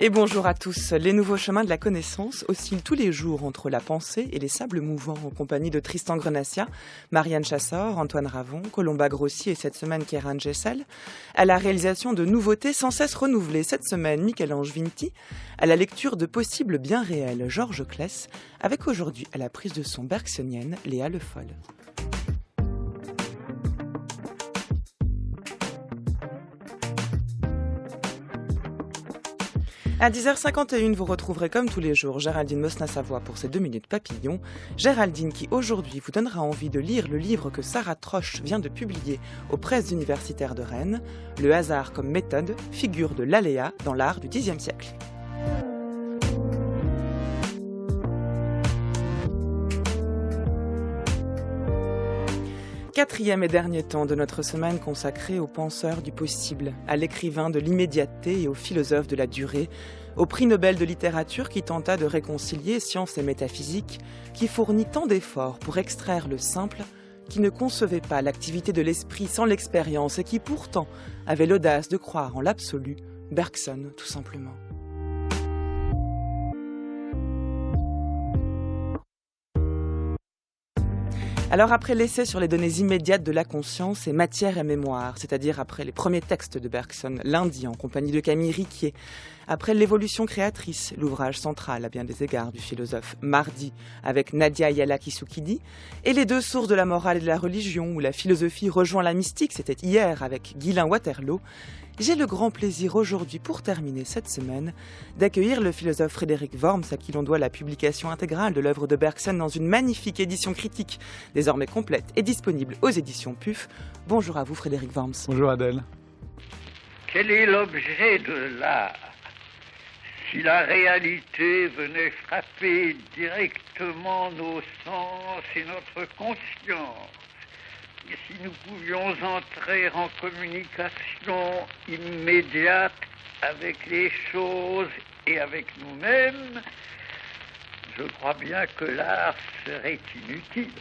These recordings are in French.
Et bonjour à tous. Les nouveaux chemins de la connaissance oscillent tous les jours entre la pensée et les sables mouvants, en compagnie de Tristan Grenassia, Marianne Chassor, Antoine Ravon, Colomba Grossi et cette semaine Kéran Gessel. À la réalisation de nouveautés sans cesse renouvelées cette semaine, Michel-Ange Vinti. À la lecture de possibles bien réels, Georges Claes, avec aujourd'hui à la prise de son bergsonienne, Léa Le Foll. À 10h51, vous retrouverez comme tous les jours Géraldine Mosna-Savoie pour ses 2 minutes papillons. Géraldine qui aujourd'hui vous donnera envie de lire le livre que Sarah Troche vient de publier aux presses universitaires de Rennes, Le hasard comme méthode, figure de l'aléa dans l'art du Xe siècle. Quatrième et dernier temps de notre semaine consacrée aux penseurs du possible, à l'écrivain de l'immédiateté et au philosophe de la durée, au prix Nobel de littérature qui tenta de réconcilier science et métaphysique, qui fournit tant d'efforts pour extraire le simple, qui ne concevait pas l'activité de l'esprit sans l'expérience et qui pourtant avait l'audace de croire en l'absolu, Bergson tout simplement. Alors après l'essai sur les données immédiates de la conscience et matière et mémoire, c'est-à-dire après les premiers textes de Bergson, lundi en compagnie de Camille Riquier, après l'évolution créatrice, l'ouvrage central à bien des égards du philosophe, mardi avec Nadia Yala-Kisukhidi, et les deux sources de la morale et de la religion où la philosophie rejoint la mystique, c'était hier avec Guylain Waterloo, j'ai le grand plaisir aujourd'hui, pour terminer cette semaine, d'accueillir le philosophe Frédéric Worms, à qui l'on doit la publication intégrale de l'œuvre de Bergson dans une magnifique édition critique, désormais complète et disponible aux éditions PUF. Bonjour à vous Frédéric Worms. Bonjour Adèle. Quel est l'objet de l'art ? Si la réalité venait frapper directement nos sens et notre conscience, et si nous pouvions entrer en communication immédiate avec les choses et avec nous-mêmes, je crois bien que l'art serait inutile,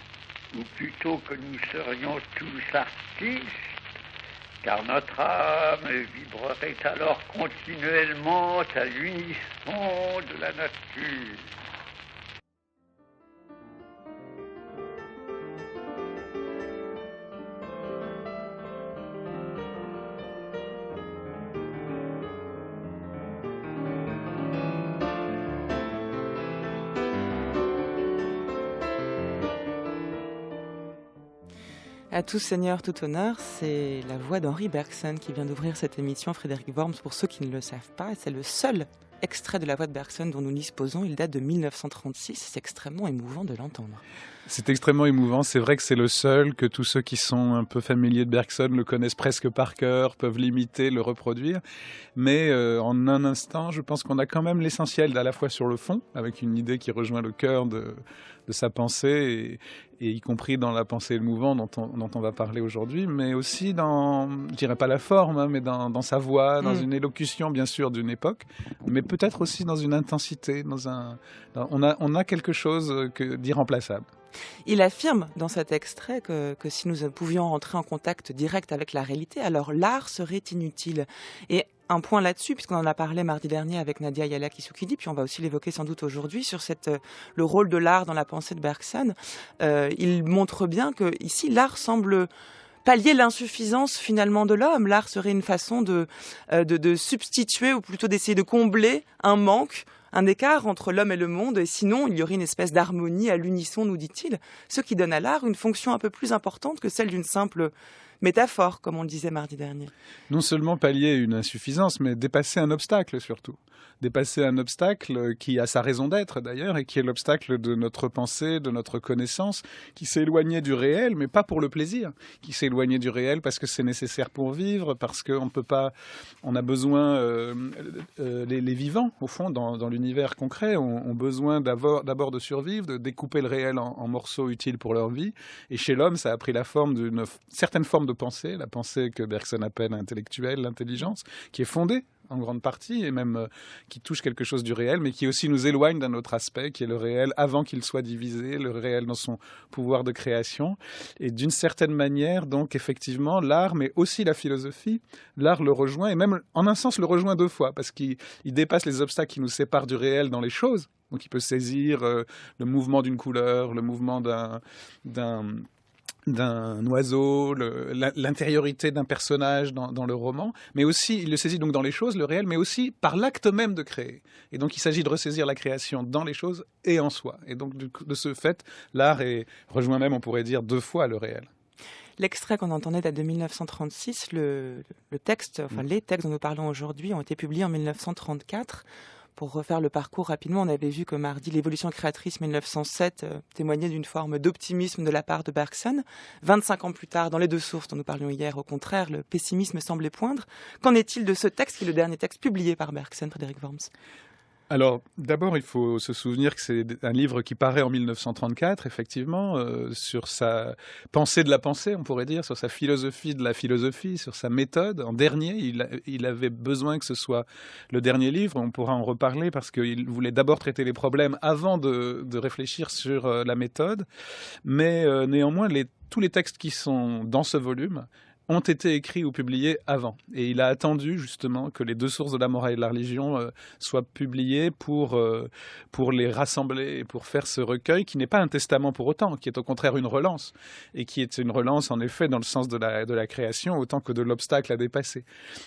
ou plutôt que nous serions tous artistes, car notre âme vibrerait alors continuellement à l'unisson de la nature. À tout seigneur, tout honneur, c'est la voix d'Henri Bergson qui vient d'ouvrir cette émission, Frédéric Worms, pour ceux qui ne le savent pas. Et c'est le seul extrait de la voix de Bergson dont nous disposons. Il date de 1936. C'est extrêmement émouvant de l'entendre. C'est extrêmement émouvant. C'est vrai que c'est le seul, que tous ceux qui sont un peu familiers de Bergson le connaissent presque par cœur, peuvent l'imiter, le reproduire. Mais en un instant, je pense qu'on a quand même l'essentiel à la fois sur le fond, avec une idée qui rejoint le cœur de sa pensée, et y compris dans la pensée et le mouvement dont on va parler aujourd'hui, mais aussi dans, je dirais pas la forme, mais dans sa voix, dans une élocution bien sûr d'une époque, mais peut-être aussi dans une intensité, on a quelque chose d'irremplaçable. Il affirme dans cet extrait que si nous pouvions entrer en contact direct avec la réalité, alors l'art serait inutile. Et un point là-dessus, puisqu'on en a parlé mardi dernier avec Nadia Yala-Kisukhidi, puis on va aussi l'évoquer sans doute aujourd'hui sur le rôle de l'art dans la pensée de Bergson. Il montre bien que ici l'art semble pallier l'insuffisance finalement de l'homme. L'art serait une façon de substituer, ou plutôt d'essayer de combler un manque, un écart entre l'homme et le monde, et sinon il y aurait une espèce d'harmonie à l'unisson, nous dit-il, ce qui donne à l'art une fonction un peu plus importante que celle d'une simple métaphore, comme on le disait mardi dernier. Non seulement pallier une insuffisance, mais dépasser un obstacle surtout. Dépasser un obstacle qui a sa raison d'être d'ailleurs, et qui est l'obstacle de notre pensée, de notre connaissance, qui s'est éloigné du réel, mais pas pour le plaisir, qui s'est éloigné du réel parce que c'est nécessaire pour vivre, parce qu'on peut pas, on a besoin, les vivants, au fond, dans l'univers concret, ont besoin d'abord de survivre, de découper le réel en morceaux utiles pour leur vie, et chez l'homme, ça a pris la forme d'une certaine forme de pensée, la pensée que Bergson appelle intellectuelle, l'intelligence, qui est fondée en grande partie, et même qui touche quelque chose du réel, mais qui aussi nous éloigne d'un autre aspect, qui est le réel avant qu'il soit divisé, le réel dans son pouvoir de création. Et d'une certaine manière, donc effectivement, l'art, mais aussi la philosophie, l'art le rejoint, et même en un sens le rejoint deux fois, parce qu'il dépasse les obstacles qui nous séparent du réel dans les choses. Donc il peut saisir le mouvement d'une couleur, le mouvement d'un oiseau, l'intériorité d'un personnage dans le roman, mais aussi, il le saisit donc dans les choses, le réel, mais aussi par l'acte même de créer. Et donc il s'agit de ressaisir la création dans les choses et en soi. Et donc de ce fait, l'art rejoint même, on pourrait dire, deux fois le réel. L'extrait qu'on entendait date de 1936, le texte, les textes dont nous parlons aujourd'hui ont été publiés en 1934. Pour refaire le parcours rapidement, on avait vu que mardi, l'évolution créatrice 1907 témoignait d'une forme d'optimisme de la part de Bergson. 25 ans plus tard, dans les deux sources dont nous parlions hier, au contraire, le pessimisme semblait poindre. Qu'en est-il de ce texte qui est le dernier texte publié par Bergson, Frédéric Worms ? Alors, d'abord, il faut se souvenir que c'est un livre qui paraît en 1934, effectivement, sur sa pensée de la pensée, on pourrait dire, sur sa philosophie de la philosophie, sur sa méthode. En dernier, il avait besoin que ce soit le dernier livre, on pourra en reparler, parce qu'il voulait d'abord traiter les problèmes avant de réfléchir sur la méthode. Mais néanmoins, tous les textes qui sont dans ce volume ont été écrits ou publiés avant. Et il a attendu justement que les deux sources de la morale et de la religion soient publiées pour les rassembler et pour faire ce recueil qui n'est pas un testament pour autant, qui est au contraire une relance, et qui est une relance en effet dans le sens de la création autant que de l'obstacle à dépasser.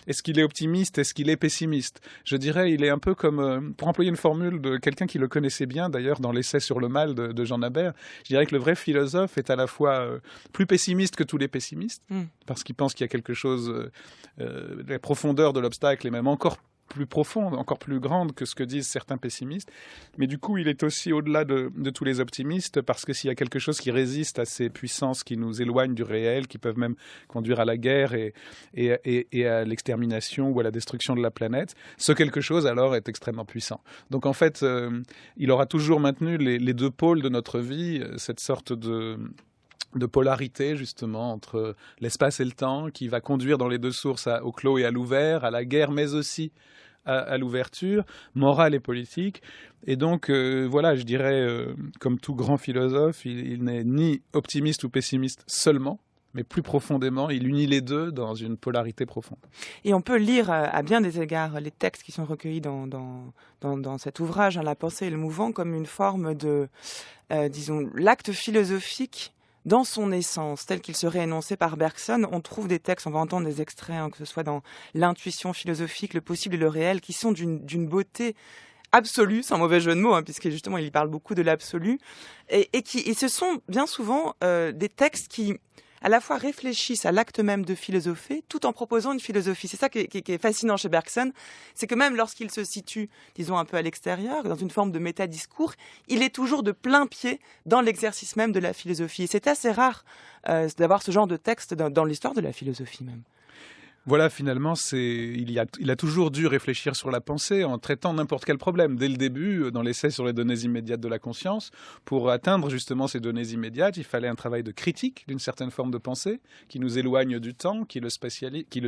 Est-ce qu'il est optimiste? Est-ce qu'il est pessimiste? Je dirais il est un peu comme, pour employer une formule de quelqu'un qui le connaissait bien d'ailleurs dans l'essai sur le mal de Jean Nabert, je dirais que le vrai philosophe est à la fois plus pessimiste que tous les pessimistes, parce qu'il pense qu'il y a quelque chose, la profondeur de l'obstacle est même encore plus profonde, encore plus grande que ce que disent certains pessimistes. Mais du coup, il est aussi au-delà de tous les optimistes, parce que s'il y a quelque chose qui résiste à ces puissances qui nous éloignent du réel, qui peuvent même conduire à la guerre et à l'extermination ou à la destruction de la planète, ce quelque chose alors est extrêmement puissant. Donc en fait, il aura toujours maintenu les deux pôles de notre vie, cette sorte de polarité justement entre l'espace et le temps qui va conduire dans les deux sources au clos et à l'ouvert, à la guerre mais aussi à l'ouverture, morale et politique. Et donc voilà, je dirais comme tout grand philosophe, il n'est ni optimiste ou pessimiste seulement, mais plus profondément, il unit les deux dans une polarité profonde. Et on peut lire à bien des égards les textes qui sont recueillis dans cet ouvrage, La pensée et le mouvant, comme une forme de, disons, l'acte philosophique dans son essence, tel qu'il serait énoncé par Bergson. On trouve des textes, on va entendre des extraits, que ce soit dans l'intuition philosophique, le possible et le réel, qui sont d'une beauté absolue, sans mauvais jeu de mots, puisque justement il y parle beaucoup de l'absolu, et ce sont bien souvent des textes qui à la fois réfléchissent à l'acte même de philosopher, tout en proposant une philosophie. C'est ça qui est fascinant chez Bergson, c'est que même lorsqu'il se situe, disons, un peu à l'extérieur, dans une forme de métadiscours, il est toujours de plein pied dans l'exercice même de la philosophie. Et c'est assez rare d'avoir ce genre de texte dans l'histoire de la philosophie même. Voilà, finalement, il a toujours dû réfléchir sur la pensée en traitant n'importe quel problème. Dès le début, dans l'essai sur les données immédiates de la conscience, pour atteindre justement ces données immédiates, il fallait un travail de critique d'une certaine forme de pensée qui nous éloigne du temps, qui le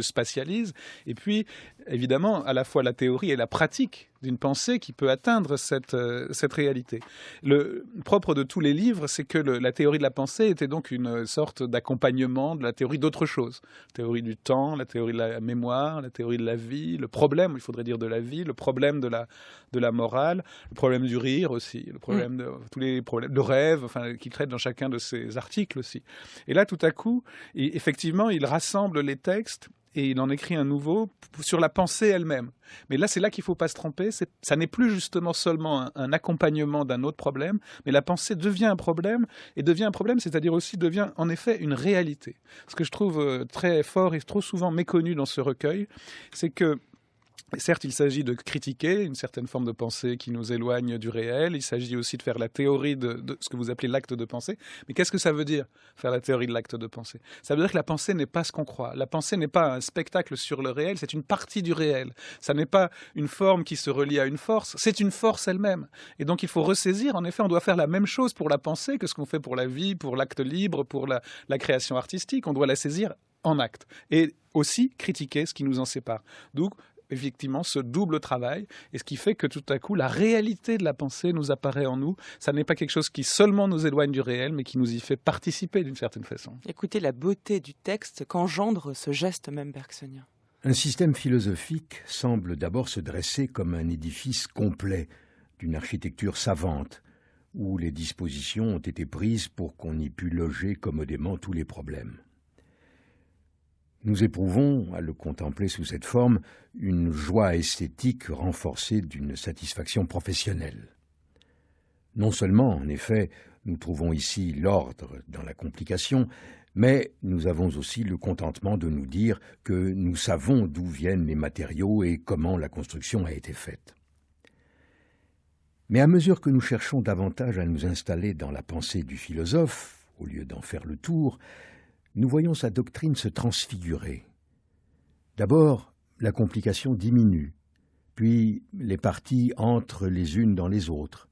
spatialise. Et puis, évidemment, à la fois la théorie et la pratique d'une pensée qui peut atteindre cette réalité. Le propre de tous les livres, c'est que la théorie de la pensée était donc une sorte d'accompagnement de la théorie d'autre chose. La théorie du temps, la théorie de la mémoire, la théorie de la vie, le problème, il faudrait dire de la vie, le problème de la morale, le problème du rire aussi, le problème de tous les problèmes de rêve, qu'il traite dans chacun de ses articles aussi. Et là, tout à coup, effectivement, il rassemble les textes et il en écrit un nouveau sur la pensée elle-même. Mais là, c'est là qu'il ne faut pas se tromper. Ça n'est plus justement seulement un accompagnement d'un autre problème, mais la pensée devient un problème, et devient un problème, c'est-à-dire aussi devient en effet une réalité. Ce que je trouve très fort et trop souvent méconnu dans ce recueil, c'est que certes, il s'agit de critiquer une certaine forme de pensée qui nous éloigne du réel. Il s'agit aussi de faire la théorie de ce que vous appelez l'acte de pensée. Mais qu'est-ce que ça veut dire, faire la théorie de l'acte de pensée? Ça veut dire que la pensée n'est pas ce qu'on croit. La pensée n'est pas un spectacle sur le réel, c'est une partie du réel. Ça n'est pas une forme qui se relie à une force, c'est une force elle-même. Et donc il faut ressaisir, en effet, on doit faire la même chose pour la pensée que ce qu'on fait pour la vie, pour l'acte libre, pour la création artistique. On doit la saisir en acte. Et aussi critiquer ce qui nous en sépare. Donc, effectivement ce double travail, et ce qui fait que tout à coup, la réalité de la pensée nous apparaît en nous. Ça n'est pas quelque chose qui seulement nous éloigne du réel, mais qui nous y fait participer d'une certaine façon. Écoutez la beauté du texte qu'engendre ce geste même bergsonien. Un système philosophique semble d'abord se dresser comme un édifice complet d'une architecture savante, où les dispositions ont été prises pour qu'on y pût loger commodément tous les problèmes. Nous éprouvons, à le contempler sous cette forme, une joie esthétique renforcée d'une satisfaction professionnelle. Non seulement, en effet, nous trouvons ici l'ordre dans la complication, mais nous avons aussi le contentement de nous dire que nous savons d'où viennent les matériaux et comment la construction a été faite. Mais à mesure que nous cherchons davantage à nous installer dans la pensée du philosophe, au lieu d'en faire le tour, nous voyons sa doctrine se transfigurer. D'abord, la complication diminue, puis les parties entrent les unes dans les autres.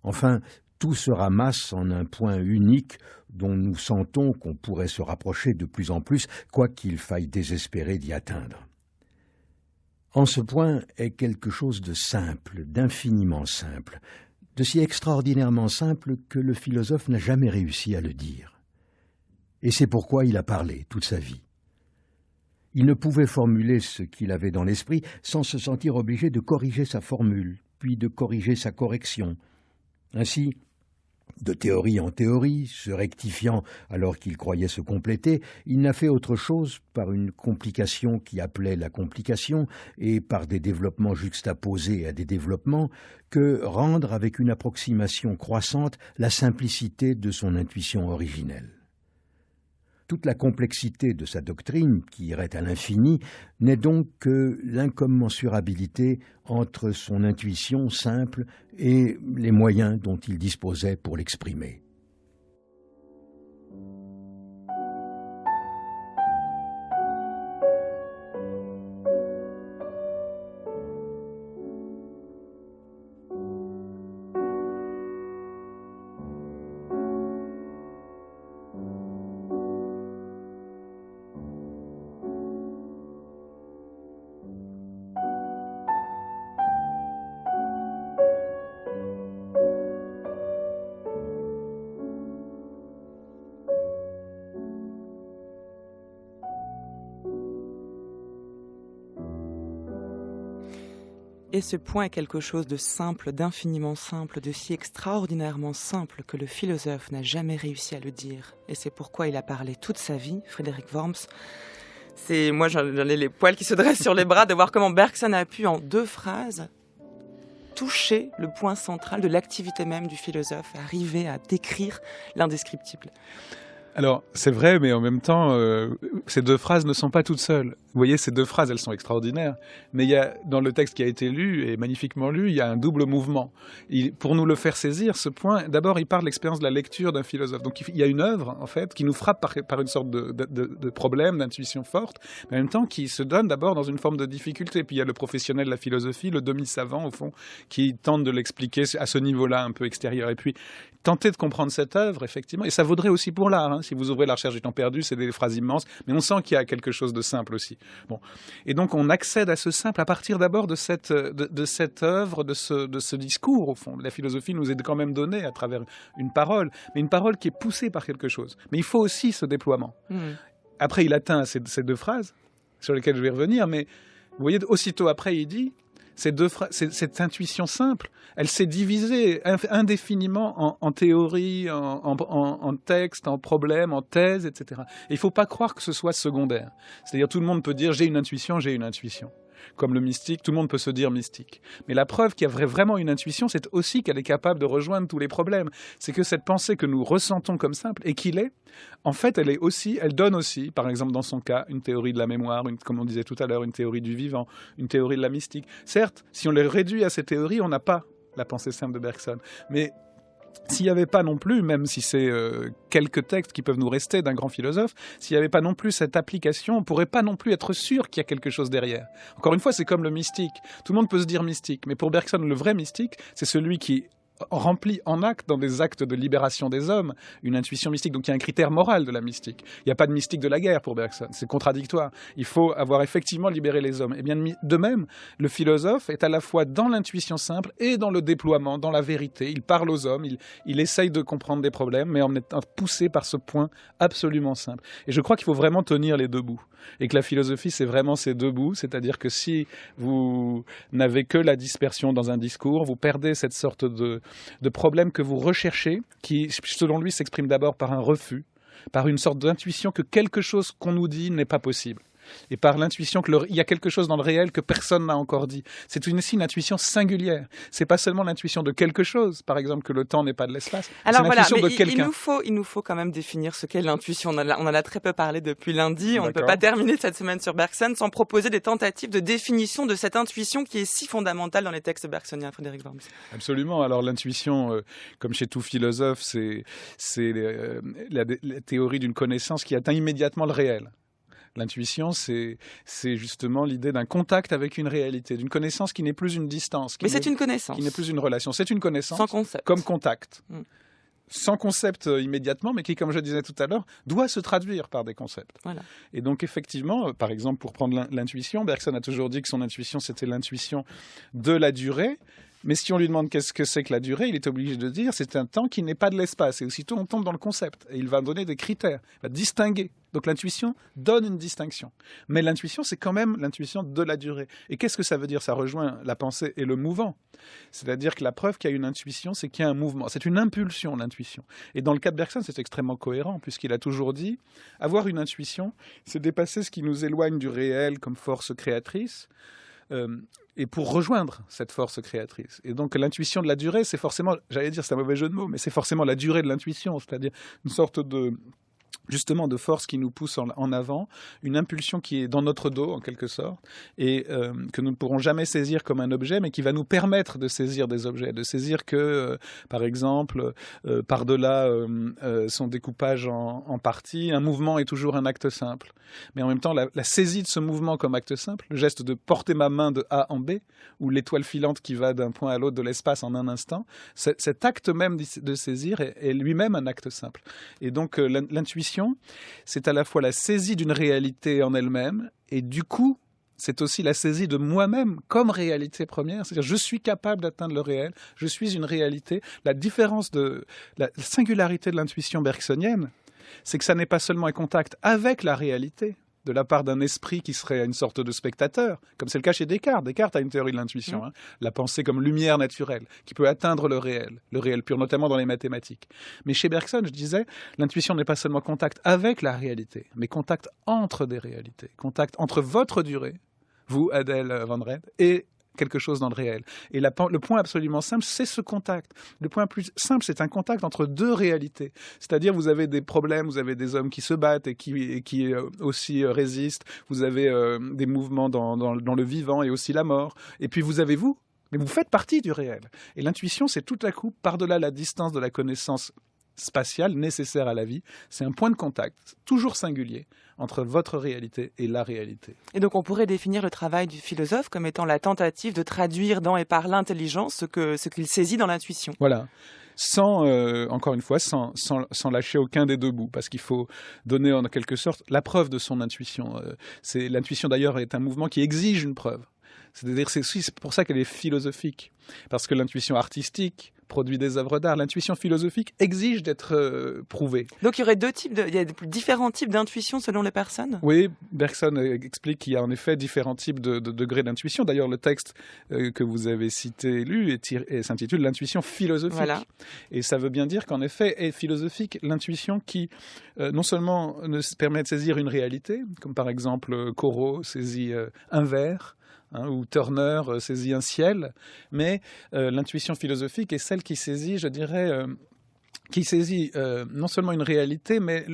Enfin, tout se ramasse en un point unique dont nous sentons qu'on pourrait se rapprocher de plus en plus, quoiqu'il faille désespérer d'y atteindre. En ce point est quelque chose de simple, d'infiniment simple, de si extraordinairement simple que le philosophe n'a jamais réussi à le dire. Et c'est pourquoi il a parlé toute sa vie. Il ne pouvait formuler ce qu'il avait dans l'esprit sans se sentir obligé de corriger sa formule, puis de corriger sa correction. Ainsi, de théorie en théorie, se rectifiant alors qu'il croyait se compléter, il n'a fait autre chose par une complication qui appelait la complication et par des développements juxtaposés à des développements que rendre avec une approximation croissante la simplicité de son intuition originelle. Toute la complexité de sa doctrine, qui irait à l'infini, n'est donc que l'incommensurabilité entre son intuition simple et les moyens dont il disposait pour l'exprimer. Et ce point est quelque chose de simple, d'infiniment simple, de si extraordinairement simple que le philosophe n'a jamais réussi à le dire. Et c'est pourquoi il a parlé toute sa vie, Frédéric Worms. Moi, j'en ai les poils qui se dressent sur les bras de voir comment Bergson a pu, en 2 phrases, toucher le point central de l'activité même du philosophe, arriver à décrire l'indescriptible. Alors, c'est vrai, mais en même temps, ces 2 phrases ne sont pas toutes seules. Vous voyez, ces 2 phrases, elles sont extraordinaires. Mais il y a, dans le texte qui a été lu, et magnifiquement lu, il y a un double mouvement. Pour nous le faire saisir, ce point, d'abord, il part de l'expérience de la lecture d'un philosophe. Donc, il y a une œuvre, en fait, qui nous frappe par une sorte de problème, d'intuition forte, mais en même temps, qui se donne d'abord dans une forme de difficulté. Puis, il y a le professionnel de la philosophie, le demi-savant, au fond, qui tente de l'expliquer à ce niveau-là, un peu extérieur. Et puis, tenter de comprendre cette œuvre, effectivement, et ça vaudrait aussi pour l'art, hein. Si vous ouvrez La recherche du temps perdu, c'est des phrases immenses, mais on sent qu'il y a quelque chose de simple aussi. Bon. Et donc on accède à ce simple à partir d'abord de cette œuvre, de ce discours, au fond. La philosophie nous est quand même donnée à travers une parole, mais une parole qui est poussée par quelque chose. Mais il faut aussi ce déploiement. Après, il atteint ces 2 phrases, sur lesquelles je vais revenir, mais vous voyez, aussitôt après, il dit... Cette intuition simple, elle s'est divisée indéfiniment en théorie, en texte, en problème, en thèse, etc. Et il ne faut pas croire que ce soit secondaire. C'est-à-dire tout le monde peut dire « j'ai une intuition ». Comme le mystique, tout le monde peut se dire mystique. Mais la preuve qu'il y a vraiment une intuition, c'est aussi qu'elle est capable de rejoindre tous les problèmes. C'est que cette pensée que nous ressentons comme simple, et qu'il est, en fait, elle donne aussi, par exemple dans son cas, une théorie de la mémoire, comme on disait tout à l'heure, une théorie du vivant, une théorie de la mystique. Certes, si on les réduit à ces théories, on n'a pas la pensée simple de Bergson. Mais s'il n'y avait pas non plus, même si c'est quelques textes qui peuvent nous rester d'un grand philosophe, s'il n'y avait pas non plus cette application, on ne pourrait pas non plus être sûr qu'il y a quelque chose derrière. Encore une fois, c'est comme le mystique. Tout le monde peut se dire mystique, mais pour Bergson, le vrai mystique, c'est celui qui remplie en actes, dans des actes de libération des hommes, une intuition mystique. Donc il y a un critère moral de la mystique. Il n'y a pas de mystique de la guerre pour Bergson, c'est contradictoire. Il faut avoir effectivement libéré les hommes. Et bien de même, le philosophe est à la fois dans l'intuition simple et dans le déploiement, dans la vérité. Il parle aux hommes, il essaye de comprendre des problèmes, mais en étant poussé par ce point absolument simple. Et je crois qu'il faut vraiment tenir les deux bouts. Et que la philosophie, c'est vraiment ces deux bouts, c'est-à-dire que si vous n'avez que la dispersion dans un discours, vous perdez cette sorte de problème que vous recherchez, qui, selon lui, s'exprime d'abord par un refus, par une sorte d'intuition que quelque chose qu'on nous dit n'est pas possible. Et par l'intuition qu'il y a quelque chose dans le réel que personne n'a encore dit. C'est aussi une intuition singulière. C'est pas seulement l'intuition de quelque chose, par exemple que le temps n'est pas de l'espace. Alors c'est voilà, l'intuition mais de quelqu'un. il nous faut quand même définir ce qu'est l'intuition. On en a très peu parlé depuis lundi. On ne peut D'accord. pas terminer cette semaine sur Bergson sans proposer des tentatives de définition de cette intuition qui est si fondamentale dans les textes bergsoniens, Frédéric Worms. Absolument. Alors l'intuition, comme chez tout philosophe, c'est la théorie d'une connaissance qui atteint immédiatement le réel. L'intuition, c'est justement l'idée d'un contact avec une réalité, d'une connaissance qui n'est plus une distance. Mais c'est une connaissance. Qui n'est plus une relation. C'est une connaissance. Sans concept. Comme contact. Mm. Sans concept immédiatement, mais qui, comme je disais tout à l'heure, doit se traduire par des concepts. Voilà. Et donc, effectivement, par exemple, pour prendre l'intuition, Bergson a toujours dit que son intuition, c'était l'intuition de la durée. Mais si on lui demande qu'est-ce que c'est que la durée, il est obligé de dire c'est un temps qui n'est pas de l'espace. Et aussitôt, on tombe dans le concept. Et il va donner des critères, il va distinguer. Donc l'intuition donne une distinction. Mais l'intuition, c'est quand même l'intuition de la durée. Et qu'est-ce que ça veut dire ? Ça rejoint la pensée et le mouvant. C'est-à-dire que la preuve qu'il y a une intuition, c'est qu'il y a un mouvement. C'est une impulsion, l'intuition. Et dans le cas de Bergson, c'est extrêmement cohérent, puisqu'il a toujours dit avoir une intuition, c'est dépasser ce qui nous éloigne du réel comme force créatrice. Et pour rejoindre cette force créatrice. Et donc l'intuition de la durée, c'est forcément, j'allais dire c'est un mauvais jeu de mots, mais c'est forcément la durée de l'intuition, c'est-à-dire une sorte de justement de force qui nous pousse en avant, une impulsion qui est dans notre dos en quelque sorte, et que nous ne pourrons jamais saisir comme un objet, mais qui va nous permettre de saisir des objets, de saisir que, par exemple, par-delà son découpage en parties, un mouvement est toujours un acte simple. Mais en même temps, la saisie de ce mouvement comme acte simple, le geste de porter ma main de A en B, ou l'étoile filante qui va d'un point à l'autre de l'espace en un instant, cet acte même de saisir est lui-même un acte simple. Et donc l'intuition, c'est à la fois la saisie d'une réalité en elle-même, et du coup, c'est aussi la saisie de moi-même comme réalité première. C'est-à-dire, je suis capable d'atteindre le réel, je suis une réalité. La différence la singularité de l'intuition bergsonienne, c'est que ça n'est pas seulement un contact avec la réalité, de la part d'un esprit qui serait une sorte de spectateur, comme c'est le cas chez Descartes. Descartes a une théorie de l'intuition, la pensée comme lumière naturelle, qui peut atteindre le réel pur, notamment dans les mathématiques. Mais chez Bergson, je disais, l'intuition n'est pas seulement contact avec la réalité, mais contact entre des réalités, contact entre votre durée, vous, Adèle Van Rijn, et quelque chose dans le réel. Et le point absolument simple, c'est ce contact. Le point plus simple, c'est un contact entre deux réalités. C'est-à-dire, vous avez des problèmes, vous avez des hommes qui se battent et qui aussi résistent. Vous avez des mouvements dans le vivant et aussi la mort. Et puis vous avez vous, mais vous faites partie du réel. Et l'intuition, c'est tout à coup, par-delà la distance de la connaissance spatiale nécessaire à la vie, c'est un point de contact, toujours singulier, entre votre réalité et la réalité. Et donc on pourrait définir le travail du philosophe comme étant la tentative de traduire dans et par l'intelligence ce qu'il saisit dans l'intuition. Voilà. Encore une fois, sans lâcher aucun des deux bouts, parce qu'il faut donner en quelque sorte la preuve de son intuition. L'intuition d'ailleurs est un mouvement qui exige une preuve. C'est-à-dire c'est pour ça qu'elle est philosophique, parce que l'intuition artistique produit des œuvres d'art. L'intuition philosophique exige d'être prouvée. Donc il y aurait il y a différents types d'intuition selon les personnes ? Oui, Bergson explique qu'il y a en effet différents types de degrés d'intuition. D'ailleurs, le texte que vous avez cité, lu, s'intitule « L'intuition philosophique ». Voilà. Et ça veut bien dire qu'en effet, est philosophique l'intuition qui non seulement permet de saisir une réalité, comme par exemple Corot saisit un verre, ou Turner saisit un ciel, mais l'intuition philosophique est celle qui saisit, je dirais, non seulement une réalité, mais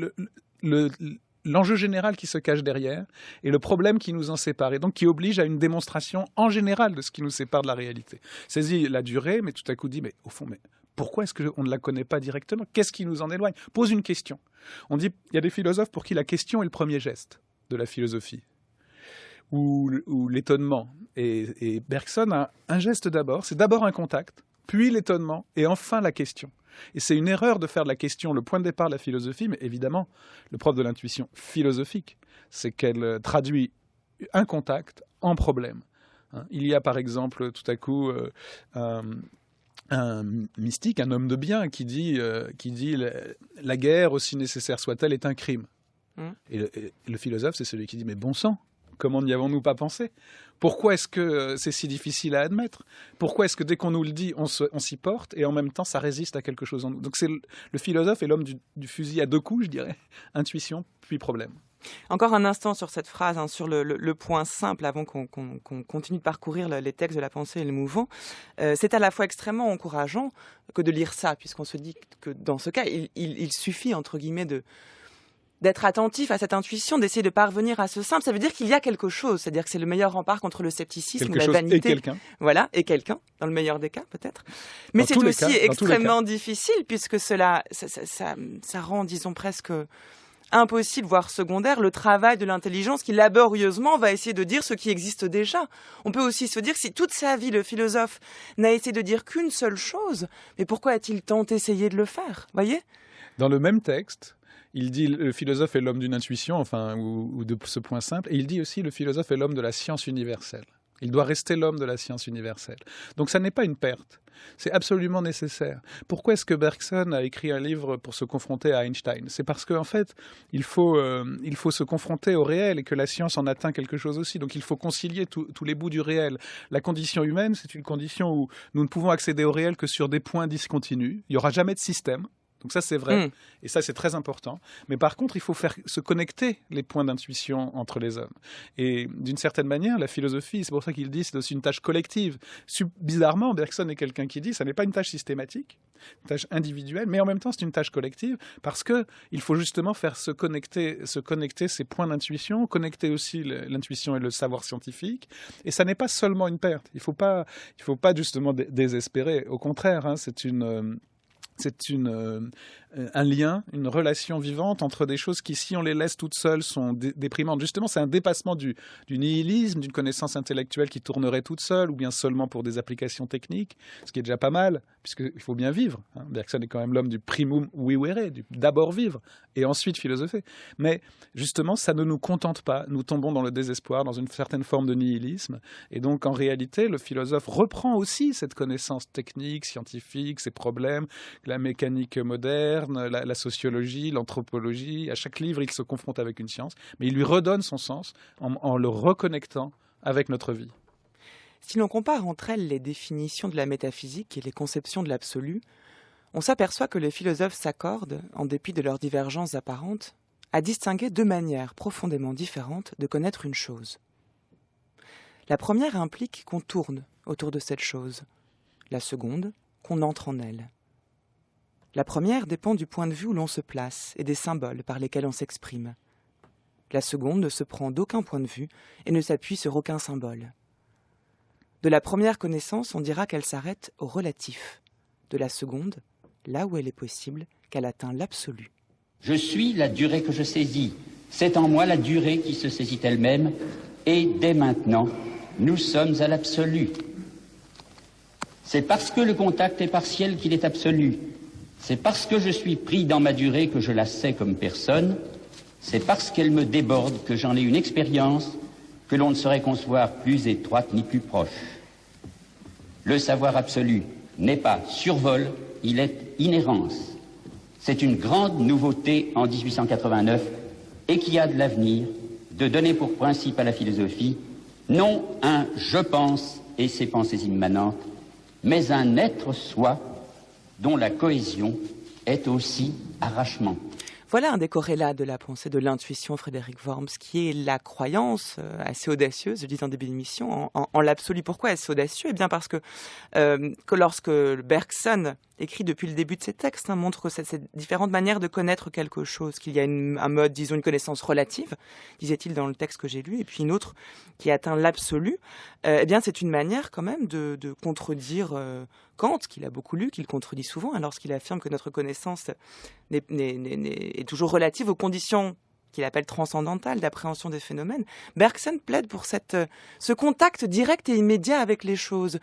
l'enjeu général qui se cache derrière et le problème qui nous en sépare, et donc qui oblige à une démonstration en général de ce qui nous sépare de la réalité. Saisit la durée, mais tout à coup dit, mais au fond, pourquoi est-ce qu'on ne la connaît pas directement ? Qu'est-ce qui nous en éloigne ? Pose une question. On dit, il y a des philosophes pour qui la question est le premier geste de la philosophie. Ou l'étonnement. Et Bergson a un geste d'abord, c'est d'abord un contact, puis l'étonnement, et enfin la question. Et c'est une erreur de faire de la question le point de départ de la philosophie, mais évidemment, le propre de l'intuition philosophique, c'est qu'elle traduit un contact en problème. Il y a par exemple tout à coup un mystique, un homme de bien qui dit la guerre, aussi nécessaire soit-elle, est un crime. Et le philosophe, c'est celui qui dit mais bon sang, comment n'y avons-nous pas pensé? Pourquoi est-ce que c'est si difficile à admettre? Pourquoi est-ce que dès qu'on nous le dit, on s'y porte et en même temps ça résiste à quelque chose en nous? Donc c'est le philosophe est l'homme du fusil à 2 coups, je dirais. Intuition puis problème. Encore un instant sur cette phrase, sur le point simple, avant qu'on continue de parcourir les textes de la pensée et le mouvant. C'est à la fois extrêmement encourageant que de lire ça, puisqu'on se dit que dans ce cas, il suffit, entre guillemets, d'être attentif à cette intuition, d'essayer de parvenir à ce simple. Ça veut dire qu'il y a quelque chose, c'est-à-dire que c'est le meilleur rempart contre le scepticisme, la vanité. Et quelqu'un. Voilà, et quelqu'un, dans le meilleur des cas peut-être. Mais c'est aussi extrêmement difficile, puisque ça rend, disons, presque impossible, voire secondaire, le travail de l'intelligence qui laborieusement va essayer de dire ce qui existe déjà. On peut aussi se dire que si toute sa vie le philosophe n'a essayé de dire qu'une seule chose, mais pourquoi a-t-il tant essayé de le faire, voyez ? Dans le même texte, il dit le philosophe est l'homme d'une intuition, ou de ce point simple, et il dit aussi le philosophe est l'homme de la science universelle. Il doit rester l'homme de la science universelle. Donc ça n'est pas une perte, c'est absolument nécessaire. Pourquoi est-ce que Bergson a écrit un livre pour se confronter à Einstein? C'est parce qu'en fait, il faut se confronter au réel et que la science en atteint quelque chose aussi. Donc il faut concilier tous les bouts du réel. La condition humaine, c'est une condition où nous ne pouvons accéder au réel que sur des points discontinus. Il n'y aura jamais de système. Donc ça, c'est vrai. Et ça, c'est très important. Mais par contre, il faut faire se connecter les points d'intuition entre les hommes. Et d'une certaine manière, la philosophie, c'est pour ça qu'il dit, c'est aussi une tâche collective. Bizarrement, Bergson est quelqu'un qui dit, ça n'est pas une tâche systématique, une tâche individuelle, mais en même temps, c'est une tâche collective parce qu'il faut justement faire se connecter ces points d'intuition, connecter aussi l'intuition et le savoir scientifique. Et ça n'est pas seulement une perte. Il faut pas justement désespérer. Au contraire, c'est un lien, une relation vivante entre des choses qui, si on les laisse toutes seules, sont déprimantes. Justement, c'est un dépassement du nihilisme, d'une connaissance intellectuelle qui tournerait toute seule, ou bien seulement pour des applications techniques, ce qui est déjà pas mal, puisqu'il faut bien vivre. Bergson est quand même l'homme du primum vivere, du d'abord vivre, et ensuite philosopher. Mais justement, ça ne nous contente pas. Nous tombons dans le désespoir, dans une certaine forme de nihilisme. Et donc, en réalité, le philosophe reprend aussi cette connaissance technique, scientifique, ses problèmes, la mécanique moderne, la sociologie, l'anthropologie. À chaque livre, il se confronte avec une science, mais il lui redonne son sens en le reconnectant avec notre vie. Si l'on compare entre elles les définitions de la métaphysique et les conceptions de l'absolu, on s'aperçoit que les philosophes s'accordent, en dépit de leurs divergences apparentes, à distinguer 2 manières profondément différentes de connaître une chose. La première implique qu'on tourne autour de cette chose, la seconde, qu'on entre en elle. La première dépend du point de vue où l'on se place et des symboles par lesquels on s'exprime. La seconde ne se prend d'aucun point de vue et ne s'appuie sur aucun symbole. De la première connaissance, on dira qu'elle s'arrête au relatif. De la seconde, là où elle est possible, qu'elle atteint l'absolu. Je suis la durée que je saisis. C'est en moi la durée qui se saisit elle-même. Et dès maintenant, nous sommes à l'absolu. C'est parce que le contact est partiel qu'il est absolu. C'est parce que je suis pris dans ma durée que je la sais comme personne. C'est parce qu'elle me déborde que j'en ai une expérience que l'on ne saurait concevoir plus étroite ni plus proche. Le savoir absolu n'est pas survol, il est inhérence. C'est une grande nouveauté en 1889 et qui a de l'avenir de donner pour principe à la philosophie non un « je pense » et ses pensées immanentes, mais un être soi dont la cohésion est aussi arrachement. Voilà un des corrélats de la pensée de l'intuition, Frédéric Worms, qui est la croyance assez audacieuse, je dis en début d'émission, en l'absolu. Pourquoi est-ce audacieux ? Eh bien parce que lorsque Bergson écrit depuis le début de ses textes, montre ces différentes manières de connaître quelque chose, qu'il y a un mode, disons, une connaissance relative, disait-il dans le texte que j'ai lu, et puis une autre qui atteint l'absolu, eh bien c'est une manière quand même de contredire Kant, qu'il a beaucoup lu, qu'il contredit souvent, lorsqu'il affirme que notre connaissance est toujours relative aux conditions qu'il appelle transcendantale, d'appréhension des phénomènes, Bergson plaide pour ce contact direct et immédiat avec les choses.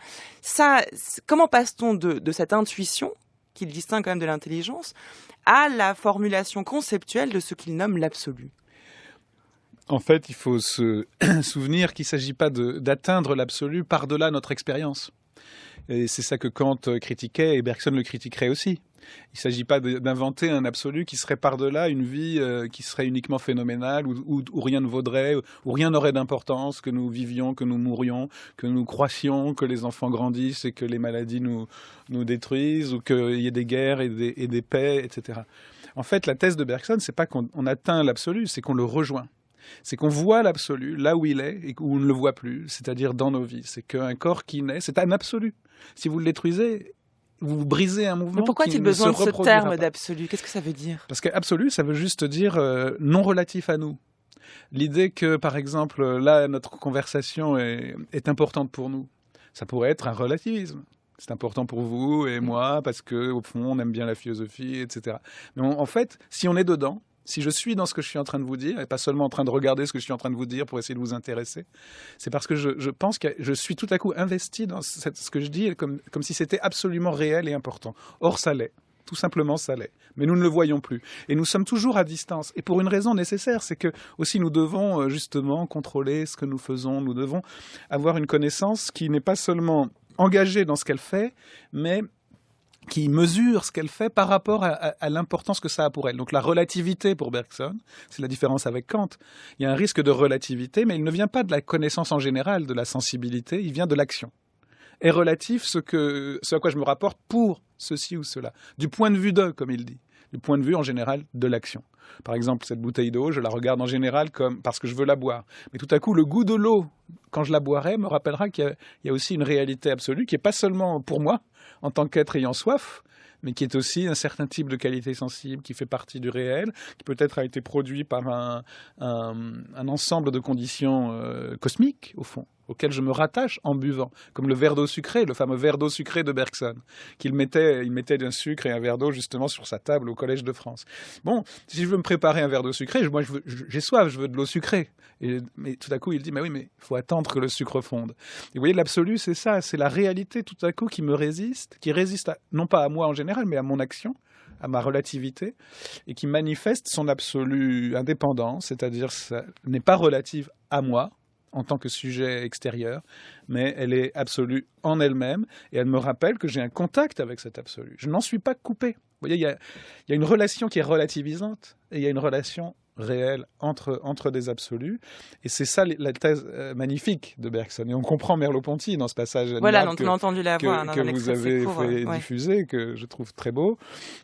Comment passe-t-on de cette intuition, qu'il distingue quand même de l'intelligence, à la formulation conceptuelle de ce qu'il nomme l'absolu ? En fait, il faut se souvenir qu'il ne s'agit pas d'atteindre l'absolu par-delà notre expérience. Et c'est ça que Kant critiquait et Bergson le critiquerait aussi. Il ne s'agit pas d'inventer un absolu qui serait par-delà une vie qui serait uniquement phénoménale, où rien ne vaudrait, où rien n'aurait d'importance, que nous vivions, que nous mourions, que nous croissions, que les enfants grandissent et que les maladies nous détruisent, ou qu'il y ait des guerres et des paix, etc. En fait, la thèse de Bergson, c'est pas qu'on atteint l'absolu, c'est qu'on le rejoint. C'est qu'on voit l'absolu là où il est et où on ne le voit plus, c'est-à-dire dans nos vies. C'est qu'un corps qui naît, c'est un absolu. Si vous le détruisez, vous brisez un mouvement. Mais pourquoi qui a-t-il ne besoin se de ce reproduira terme pas. d'absolu ? Qu'est-ce que ça veut dire ? Parce qu'absolu, ça veut juste dire non relatif à nous. L'idée que, par exemple, là, notre conversation est importante pour nous, ça pourrait être un relativisme. C'est important pour vous et moi parce qu'au fond, on aime bien la philosophie, etc. Mais en fait, si on est dedans, si je suis dans ce que je suis en train de vous dire, et pas seulement en train de regarder ce que je suis en train de vous dire pour essayer de vous intéresser, c'est parce que je pense que je suis tout à coup investi dans ce que je dis comme si c'était absolument réel et important. Or, ça l'est. Tout simplement, ça l'est. Mais nous ne le voyons plus. Et nous sommes toujours à distance. Et pour une raison nécessaire, c'est que aussi nous devons justement contrôler ce que nous faisons. Nous devons avoir une connaissance qui n'est pas seulement engagée dans ce qu'elle fait, mais qui mesure ce qu'elle fait par rapport à l'importance que ça a pour elle. Donc la relativité pour Bergson, c'est la différence avec Kant. Il y a un risque de relativité, mais il ne vient pas de la connaissance en général, de la sensibilité, il vient de l'action. Est relatif ce à quoi je me rapporte pour ceci ou cela. Du point de vue de, comme il dit. Du point de vue en général de l'action. Par exemple, cette bouteille d'eau, je la regarde en général parce que je veux la boire. Mais tout à coup, le goût de l'eau, quand je la boirai, me rappellera qu'il y a aussi une réalité absolue qui n'est pas seulement pour moi, en tant qu'être ayant soif, mais qui est aussi un certain type de qualité sensible qui fait partie du réel, qui peut-être a été produit par un ensemble de conditions cosmiques, au fond, auxquelles je me rattache en buvant, comme le verre d'eau sucrée, le fameux verre d'eau sucrée de Bergson, il mettait d'un sucre et un verre d'eau justement sur sa table au Collège de France. Bon, si je veux me préparer un verre d'eau sucrée, moi j'ai soif, je veux de l'eau sucrée. Mais tout à coup, il dit, mais oui, mais il faut attendre que le sucre fonde. Et vous voyez, l'absolu, c'est ça, c'est la réalité tout à coup qui me résiste, qui résiste non pas à moi en général, mais à mon action, à ma relativité, et qui manifeste son absolue indépendance, c'est-à-dire ça n'est pas relative à moi, en tant que sujet extérieur, mais elle est absolue en elle-même, et elle me rappelle que j'ai un contact avec cet absolu. Je n'en suis pas coupé. Vous voyez, il y a une relation qui est relativisante, et il y a une relation réelle entre des absolus, et c'est ça la thèse magnifique de Bergson. Et on comprend Merleau-Ponty dans ce passage voilà, dont on a entendu la voix que vous avez fait diffuser, que je trouve très beau,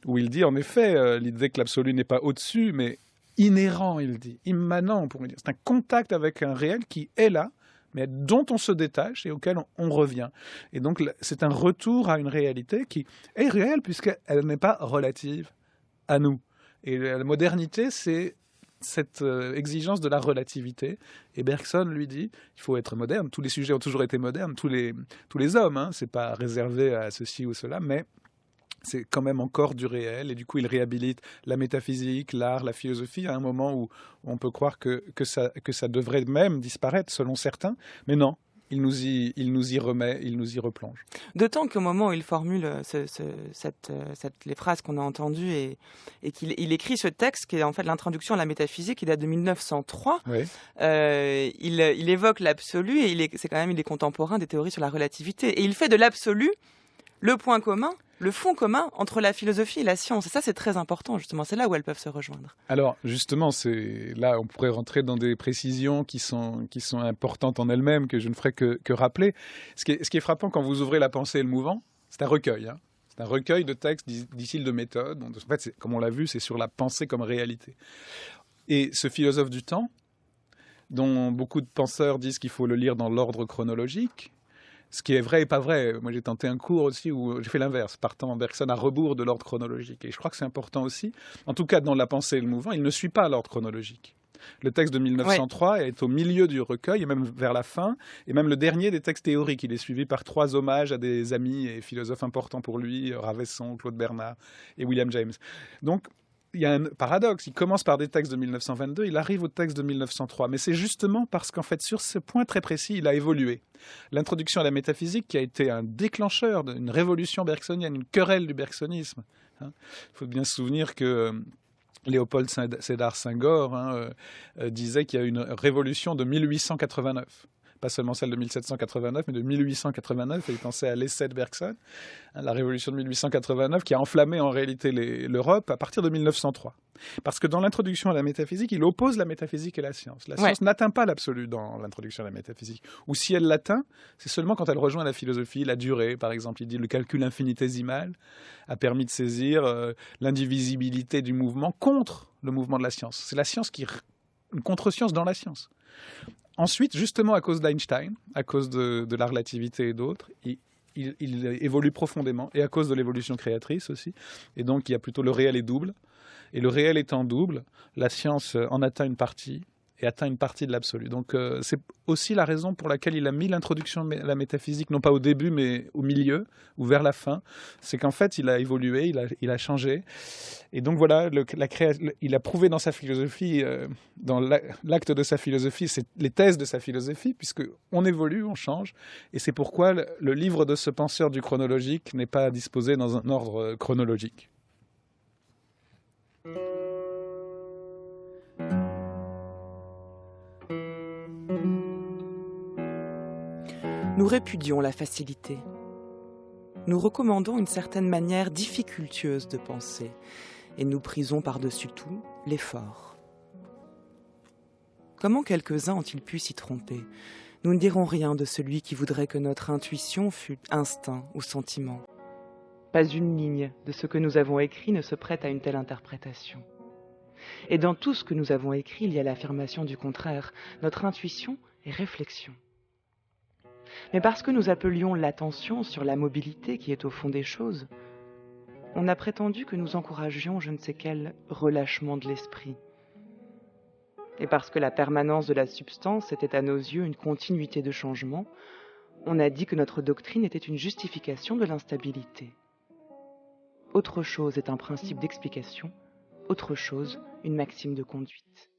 où il dit en effet l'idée que l'absolu n'est pas au-dessus, mais inhérent, il dit, immanent, pour me dire. C'est un contact avec un réel qui est là, mais dont on se détache et auquel on revient. Et donc, c'est un retour à une réalité qui est réelle, puisqu'elle n'est pas relative à nous. Et la modernité, c'est cette exigence de la relativité. Et Bergson lui dit, il faut être moderne. Tous les sujets ont toujours été modernes, tous les hommes, hein, c'est pas réservé à ceci ou cela, mais c'est quand même encore du réel, et du coup il réhabilite la métaphysique, l'art, la philosophie à un moment où on peut croire que ça devrait même disparaître selon certains, mais non, il nous y remet, il nous y replonge. D'autant qu'au moment où il formule les phrases qu'on a entendues et qu'il écrit ce texte, qui est en fait l'introduction à la métaphysique, qui date de 1903, oui. Il évoque l'absolu, et il est contemporain des théories sur la relativité. Et il fait de l'absolu le point commun, le fond commun entre la philosophie et la science. Et ça, c'est très important, justement. C'est là où elles peuvent se rejoindre. Alors, justement, là, on pourrait rentrer dans des précisions qui sont importantes en elles-mêmes, que je ne ferai que rappeler. Ce qui est frappant quand vous ouvrez La pensée et le mouvant, c'est un recueil. Hein. C'est un recueil de textes, dit-il, de méthode. En fait, comme on l'a vu, c'est sur la pensée comme réalité. Et ce philosophe du temps, dont beaucoup de penseurs disent qu'il faut le lire dans l'ordre chronologique, ce qui est vrai et pas vrai. Moi, j'ai tenté un cours aussi où j'ai fait l'inverse, partant en Bergson à rebours de l'ordre chronologique. Et je crois que c'est important aussi. En tout cas, dans La pensée et le mouvant, il ne suit pas l'ordre chronologique. Le texte de 1903 est au milieu du recueil, et même vers la fin, et même le dernier des textes théoriques. Il est suivi par 3 hommages à des amis et philosophes importants pour lui, Ravesson, Claude Bernard et William James. Donc, il y a un paradoxe. Il commence par des textes de 1922, il arrive au texte de 1903. Mais c'est justement parce qu'en fait, sur ce point très précis, il a évolué. L'introduction à la métaphysique qui a été un déclencheur d'une révolution bergsonienne, une querelle du bergsonisme. Il faut bien se souvenir que Léopold Sédar Senghor disait qu'il y a eu une révolution de 1889. Pas seulement celle de 1789, mais de 1889, et il pensait à l'essai de Bergson, la révolution de 1889, qui a enflammé en réalité l'Europe à partir de 1903. Parce que dans l'introduction à la métaphysique, il oppose la métaphysique et la science. La science n'atteint pas l'absolu dans l'introduction à la métaphysique. Ou si elle l'atteint, c'est seulement quand elle rejoint la philosophie, la durée, par exemple. Il dit le calcul infinitésimal a permis de saisir l'indivisibilité du mouvement contre le mouvement de la science. C'est la science une contre-science dans la science. Ensuite, justement à cause d'Einstein, à cause de la relativité et d'autres, il évolue profondément, et à cause de l'évolution créatrice aussi. Et donc, il y a plutôt le réel est double. Et le réel étant double, la science en atteint une partie, et atteint une partie de l'absolu. Donc, c'est aussi la raison pour laquelle il a mis l'introduction à la métaphysique, non pas au début, mais au milieu, ou vers la fin. C'est qu'en fait, il a évolué, il a changé. Et donc voilà, il a prouvé dans sa philosophie, dans l'acte de sa philosophie, c'est les thèses de sa philosophie, puisqu'on évolue, on change. Et c'est pourquoi le livre de ce penseur du chronologique n'est pas disposé dans un ordre chronologique. Nous répudions la facilité. Nous recommandons une certaine manière difficultueuse de penser, et nous prisons par-dessus tout l'effort. Comment quelques-uns ont-ils pu s'y tromper ? Nous ne dirons rien de celui qui voudrait que notre intuition fût instinct ou sentiment. Pas une ligne de ce que nous avons écrit ne se prête à une telle interprétation. Et dans tout ce que nous avons écrit, il y a l'affirmation du contraire. Notre intuition est réflexion. Mais parce que nous appelions l'attention sur la mobilité qui est au fond des choses, on a prétendu que nous encouragions je ne sais quel relâchement de l'esprit. Et parce que la permanence de la substance était à nos yeux une continuité de changement, on a dit que notre doctrine était une justification de l'instabilité. Autre chose est un principe d'explication, autre chose une maxime de conduite.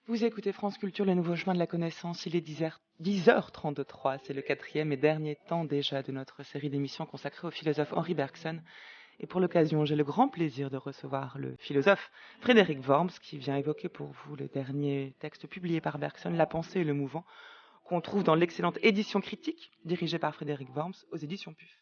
Vous écoutez France Culture, le nouveau chemin de la connaissance. Il est 10h33. C'est le quatrième et dernier temps déjà de notre série d'émissions consacrée au philosophe Henri Bergson. Et pour l'occasion, j'ai le grand plaisir de recevoir le philosophe Frédéric Worms qui vient évoquer pour vous le dernier texte publié par Bergson, La pensée et le mouvant, qu'on trouve dans l'excellente édition critique dirigée par Frédéric Worms aux éditions PUF.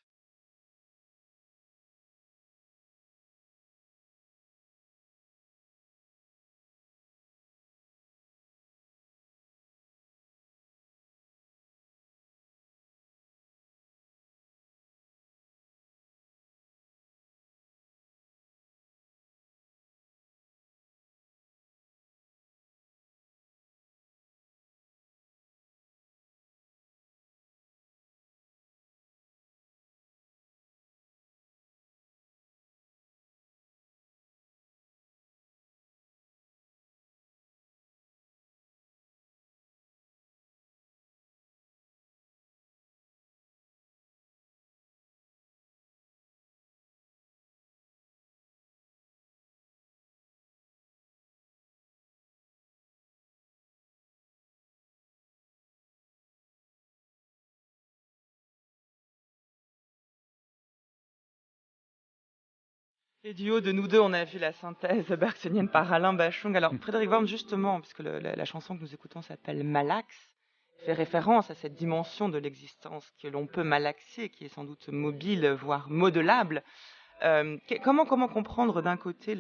Et du haut de nous deux, on a vu la synthèse bergsonienne par Alain Bachung. Alors, Frédéric Worm, justement, puisque la chanson que nous écoutons s'appelle Malax, fait référence à cette dimension de l'existence que l'on peut malaxer, qui est sans doute mobile, voire modelable. Comment comprendre d'un côté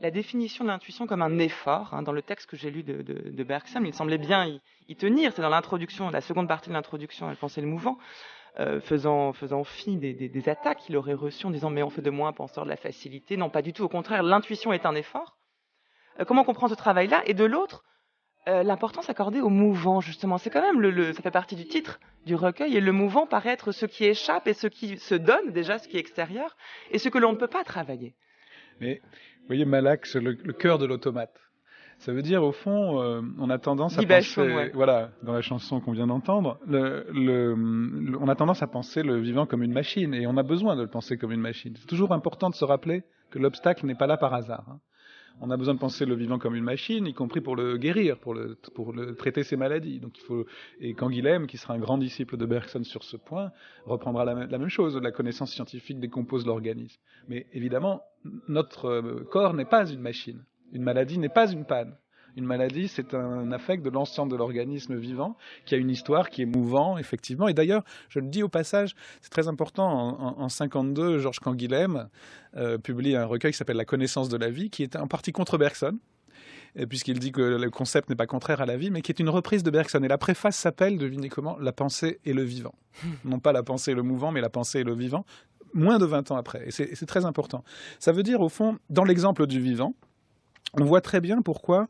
la définition de l'intuition comme un effort, dans le texte que j'ai lu de Bergson, il semblait bien y tenir, c'est dans l'introduction, la seconde partie de l'introduction, elle pensait le mouvant, faisant fi des attaques qu'il aurait reçues en disant mais on fait de moi un penseur de la facilité. Non, pas du tout, au contraire, l'intuition est un effort. Comment comprendre ce travail-là? Et de l'autre, l'importance accordée au mouvant, justement. C'est quand même, ça fait partie du titre du recueil, et le mouvant paraît être ce qui échappe et ce qui se donne, déjà, ce qui est extérieur, et ce que l'on ne peut pas travailler. Mais, vous voyez, Malax, le cœur de l'automate. Ça veut dire, au fond, on a tendance à penser, voilà, dans la chanson qu'on vient d'entendre, on a tendance à penser le vivant comme une machine, et on a besoin de le penser comme une machine. C'est toujours important de se rappeler que l'obstacle n'est pas là par hasard. On a besoin de penser le vivant comme une machine, y compris pour le guérir, pour le traiter ses maladies. Donc et Canguilhem, qui sera un grand disciple de Bergson sur ce point, reprendra la même chose. La connaissance scientifique décompose l'organisme. Mais évidemment, notre corps n'est pas une machine. Une maladie n'est pas une panne. Une maladie, c'est un affect de l'ensemble de l'organisme vivant qui a une histoire, qui est mouvant, effectivement. Et d'ailleurs, je le dis au passage, c'est très important, en 52, Georges Canguilhem publie un recueil qui s'appelle La connaissance de la vie, qui est en partie contre Bergson, puisqu'il dit que le concept n'est pas contraire à la vie, mais qui est une reprise de Bergson. Et la préface s'appelle, devinez comment, La pensée et le vivant. Non pas la pensée et le mouvant, mais la pensée et le vivant, moins de 20 ans après. Et c'est très important. Ça veut dire, au fond, dans l'exemple du vivant, on voit très bien pourquoi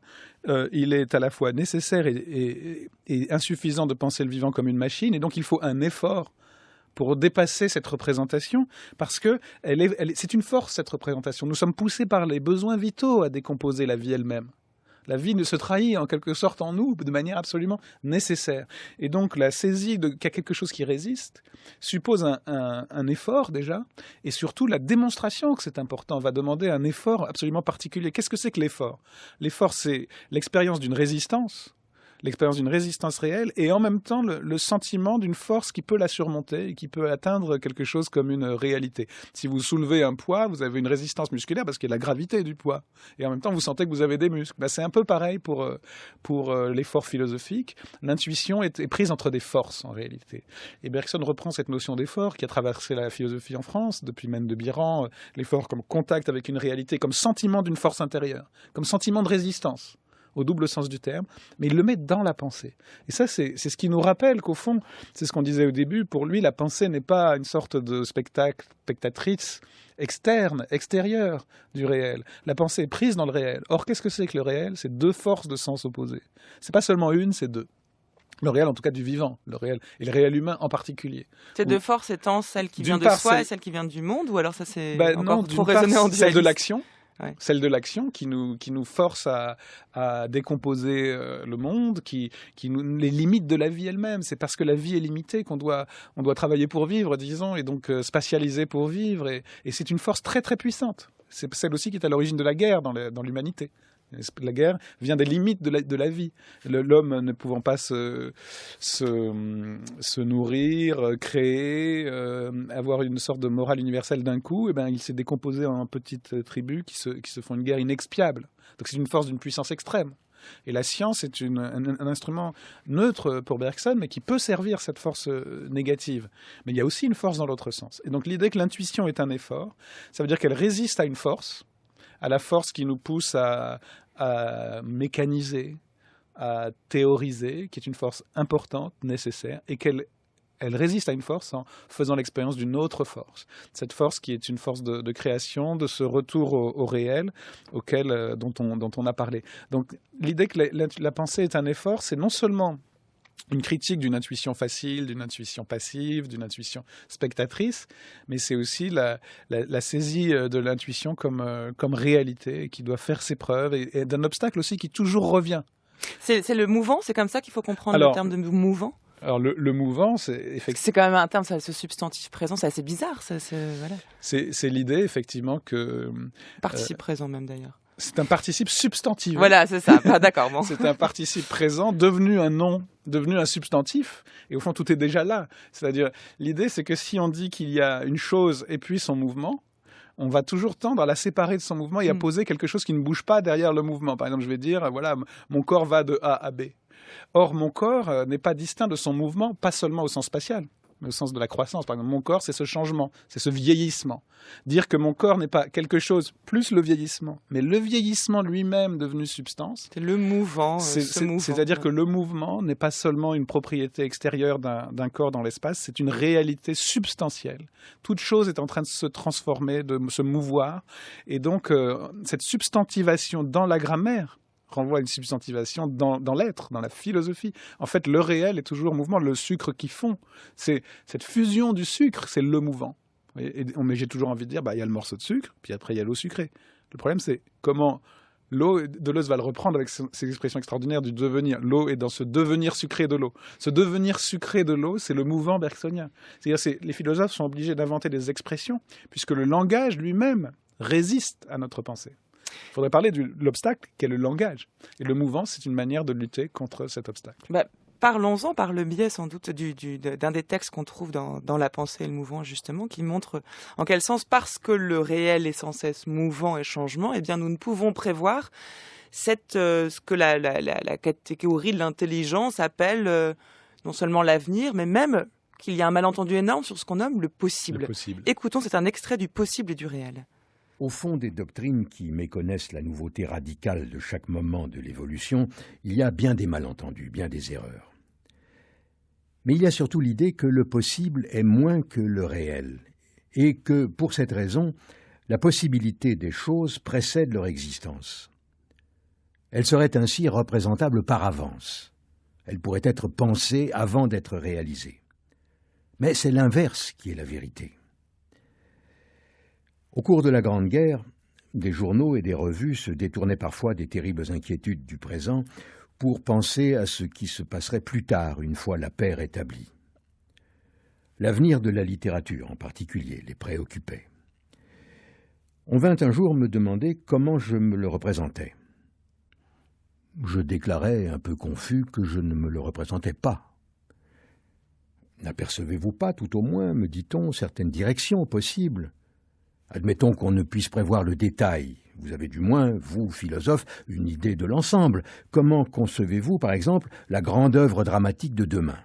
il est à la fois nécessaire et insuffisant de penser le vivant comme une machine, et donc il faut un effort pour dépasser cette représentation, parce que c'est une force, cette représentation. Nous sommes poussés par les besoins vitaux à décomposer la vie elle-même. La vie se trahit en quelque sorte en nous de manière absolument nécessaire. Et donc la saisie qu'il y a quelque chose qui résiste suppose un effort déjà, et surtout la démonstration que c'est important va demander un effort absolument particulier. Qu'est-ce que c'est que l'effort? L'effort, c'est l'expérience d'une résistance réelle, et en même temps le sentiment d'une force qui peut la surmonter et qui peut atteindre quelque chose comme une réalité. Si vous soulevez un poids, vous avez une résistance musculaire parce qu'il y a la gravité du poids, et en même temps vous sentez que vous avez des muscles. C'est un peu pareil pour l'effort philosophique. L'intuition est prise entre des forces en réalité. Et Bergson reprend cette notion d'effort qui a traversé la philosophie en France, depuis Maine de Biran, l'effort comme contact avec une réalité, comme sentiment d'une force intérieure, comme sentiment de résistance, au double sens du terme, mais il le met dans la pensée. Et ça, c'est ce qui nous rappelle qu'au fond, c'est ce qu'on disait au début, pour lui, la pensée n'est pas une sorte de spectatrice externe, extérieure du réel. La pensée est prise dans le réel. Or, qu'est-ce que c'est que le réel? C'est deux forces de sens opposés. C'est pas seulement une, c'est deux. Le réel, en tout cas, du vivant, le réel, et le réel humain en particulier. Ces deux forces étant celle qui vient de soi et celle qui vient du monde, ou alors ça c'est encore trop raisonné en dualisme? Celle de l'action. Ouais. Celle de l'action qui nous force à décomposer le monde, les limites de la vie elle-même. C'est parce que la vie est limitée on doit travailler pour vivre, disons, et donc spatialiser pour vivre. Et c'est une force très très puissante. C'est celle aussi qui est à l'origine de la guerre dans l'humanité. La guerre vient des limites de la vie. L'homme ne pouvant pas se nourrir, créer, avoir une sorte de morale universelle d'un coup, il s'est décomposé en petites tribus qui se font une guerre inexpiable. Donc c'est une force d'une puissance extrême. Et la science est un instrument neutre pour Bergson, mais qui peut servir cette force négative. Mais il y a aussi une force dans l'autre sens. Et donc l'idée que l'intuition est un effort, ça veut dire qu'elle résiste à une force, à la force qui nous pousse à mécaniser, à théoriser, qui est une force importante, nécessaire, et qu'elle résiste à une force en faisant l'expérience d'une autre force. Cette force qui est une force de création, de ce retour au réel dont on a parlé. Donc l'idée que la pensée est un effort, c'est non seulement une critique d'une intuition facile, d'une intuition passive, d'une intuition spectatrice, mais c'est aussi la saisie de l'intuition comme réalité qui doit faire ses preuves et d'un obstacle aussi qui toujours revient. C'est le mouvant, c'est comme ça qu'il faut comprendre le terme de mouvant? Alors le mouvant, c'est effectivement... C'est quand même un terme, ce substantif présent, c'est assez bizarre. Voilà. C'est l'idée, effectivement, que... Participe présent même, d'ailleurs. C'est un participe substantif. Voilà, c'est ça. D'accord, bon. C'est un participe présent devenu un nom, devenu un substantif. Et au fond, tout est déjà là. C'est-à-dire, l'idée, c'est que si on dit qu'il y a une chose et puis son mouvement, on va toujours tendre à la séparer de son mouvement et à poser quelque chose qui ne bouge pas derrière le mouvement. Par exemple, je vais dire, voilà, mon corps va de A à B. Or, mon corps n'est pas distinct de son mouvement, pas seulement au sens spatial, mais au sens de la croissance. Par exemple, mon corps, c'est ce changement, c'est ce vieillissement. Dire que mon corps n'est pas quelque chose plus le vieillissement, mais le vieillissement lui-même devenu substance. C'est le mouvant. C'est-à-dire que le mouvement n'est pas seulement une propriété extérieure d'un corps dans l'espace, c'est une réalité substantielle. Toute chose est en train de se transformer, de se mouvoir. Et donc, cette substantivation dans la grammaire renvoie à une substantivation dans l'être, dans la philosophie. En fait, le réel est toujours en mouvement. Le sucre qui fond, c'est cette fusion du sucre, c'est le mouvant. Mais j'ai toujours envie de dire, il y a le morceau de sucre, puis après il y a l'eau sucrée. Le problème, c'est comment l'eau, Deleuze va le reprendre avec ses expressions extraordinaires du devenir. L'eau est dans ce devenir sucré de l'eau. Ce devenir sucré de l'eau, c'est le mouvant bergsonien. C'est-à-dire les philosophes sont obligés d'inventer des expressions, puisque le langage lui-même résiste à notre pensée. Il faudrait parler de l'obstacle qu'est le langage. Et le mouvant, c'est une manière de lutter contre cet obstacle. Parlons-en par le biais sans doute d'un des textes qu'on trouve dans La pensée et le mouvant, justement, qui montre en quel sens, parce que le réel est sans cesse mouvant et changement, eh bien nous ne pouvons prévoir ce que la catégorie de l'intelligence appelle non seulement l'avenir, mais même qu'il y a un malentendu énorme sur ce qu'on nomme le possible. Le possible. Écoutons, c'est un extrait du possible et du réel. Au fond des doctrines qui méconnaissent la nouveauté radicale de chaque moment de l'évolution, il y a bien des malentendus, bien des erreurs. Mais il y a surtout l'idée que le possible est moins que le réel, et que, pour cette raison, la possibilité des choses précède leur existence. Elle serait ainsi représentable par avance. Elle pourrait être pensée avant d'être réalisée. Mais c'est l'inverse qui est la vérité. Au cours de la Grande Guerre, des journaux et des revues se détournaient parfois des terribles inquiétudes du présent pour penser à ce qui se passerait plus tard, une fois la paix rétablie. L'avenir de la littérature, en particulier, les préoccupait. On vint un jour me demander comment je me le représentais. Je déclarais, un peu confus, que je ne me le représentais pas. N'apercevez-vous pas, tout au moins, me dit-on, certaines directions possibles ? Admettons qu'on ne puisse prévoir le détail. Vous avez du moins, vous, philosophe, une idée de l'ensemble. Comment concevez-vous, par exemple, la grande œuvre dramatique de demain ?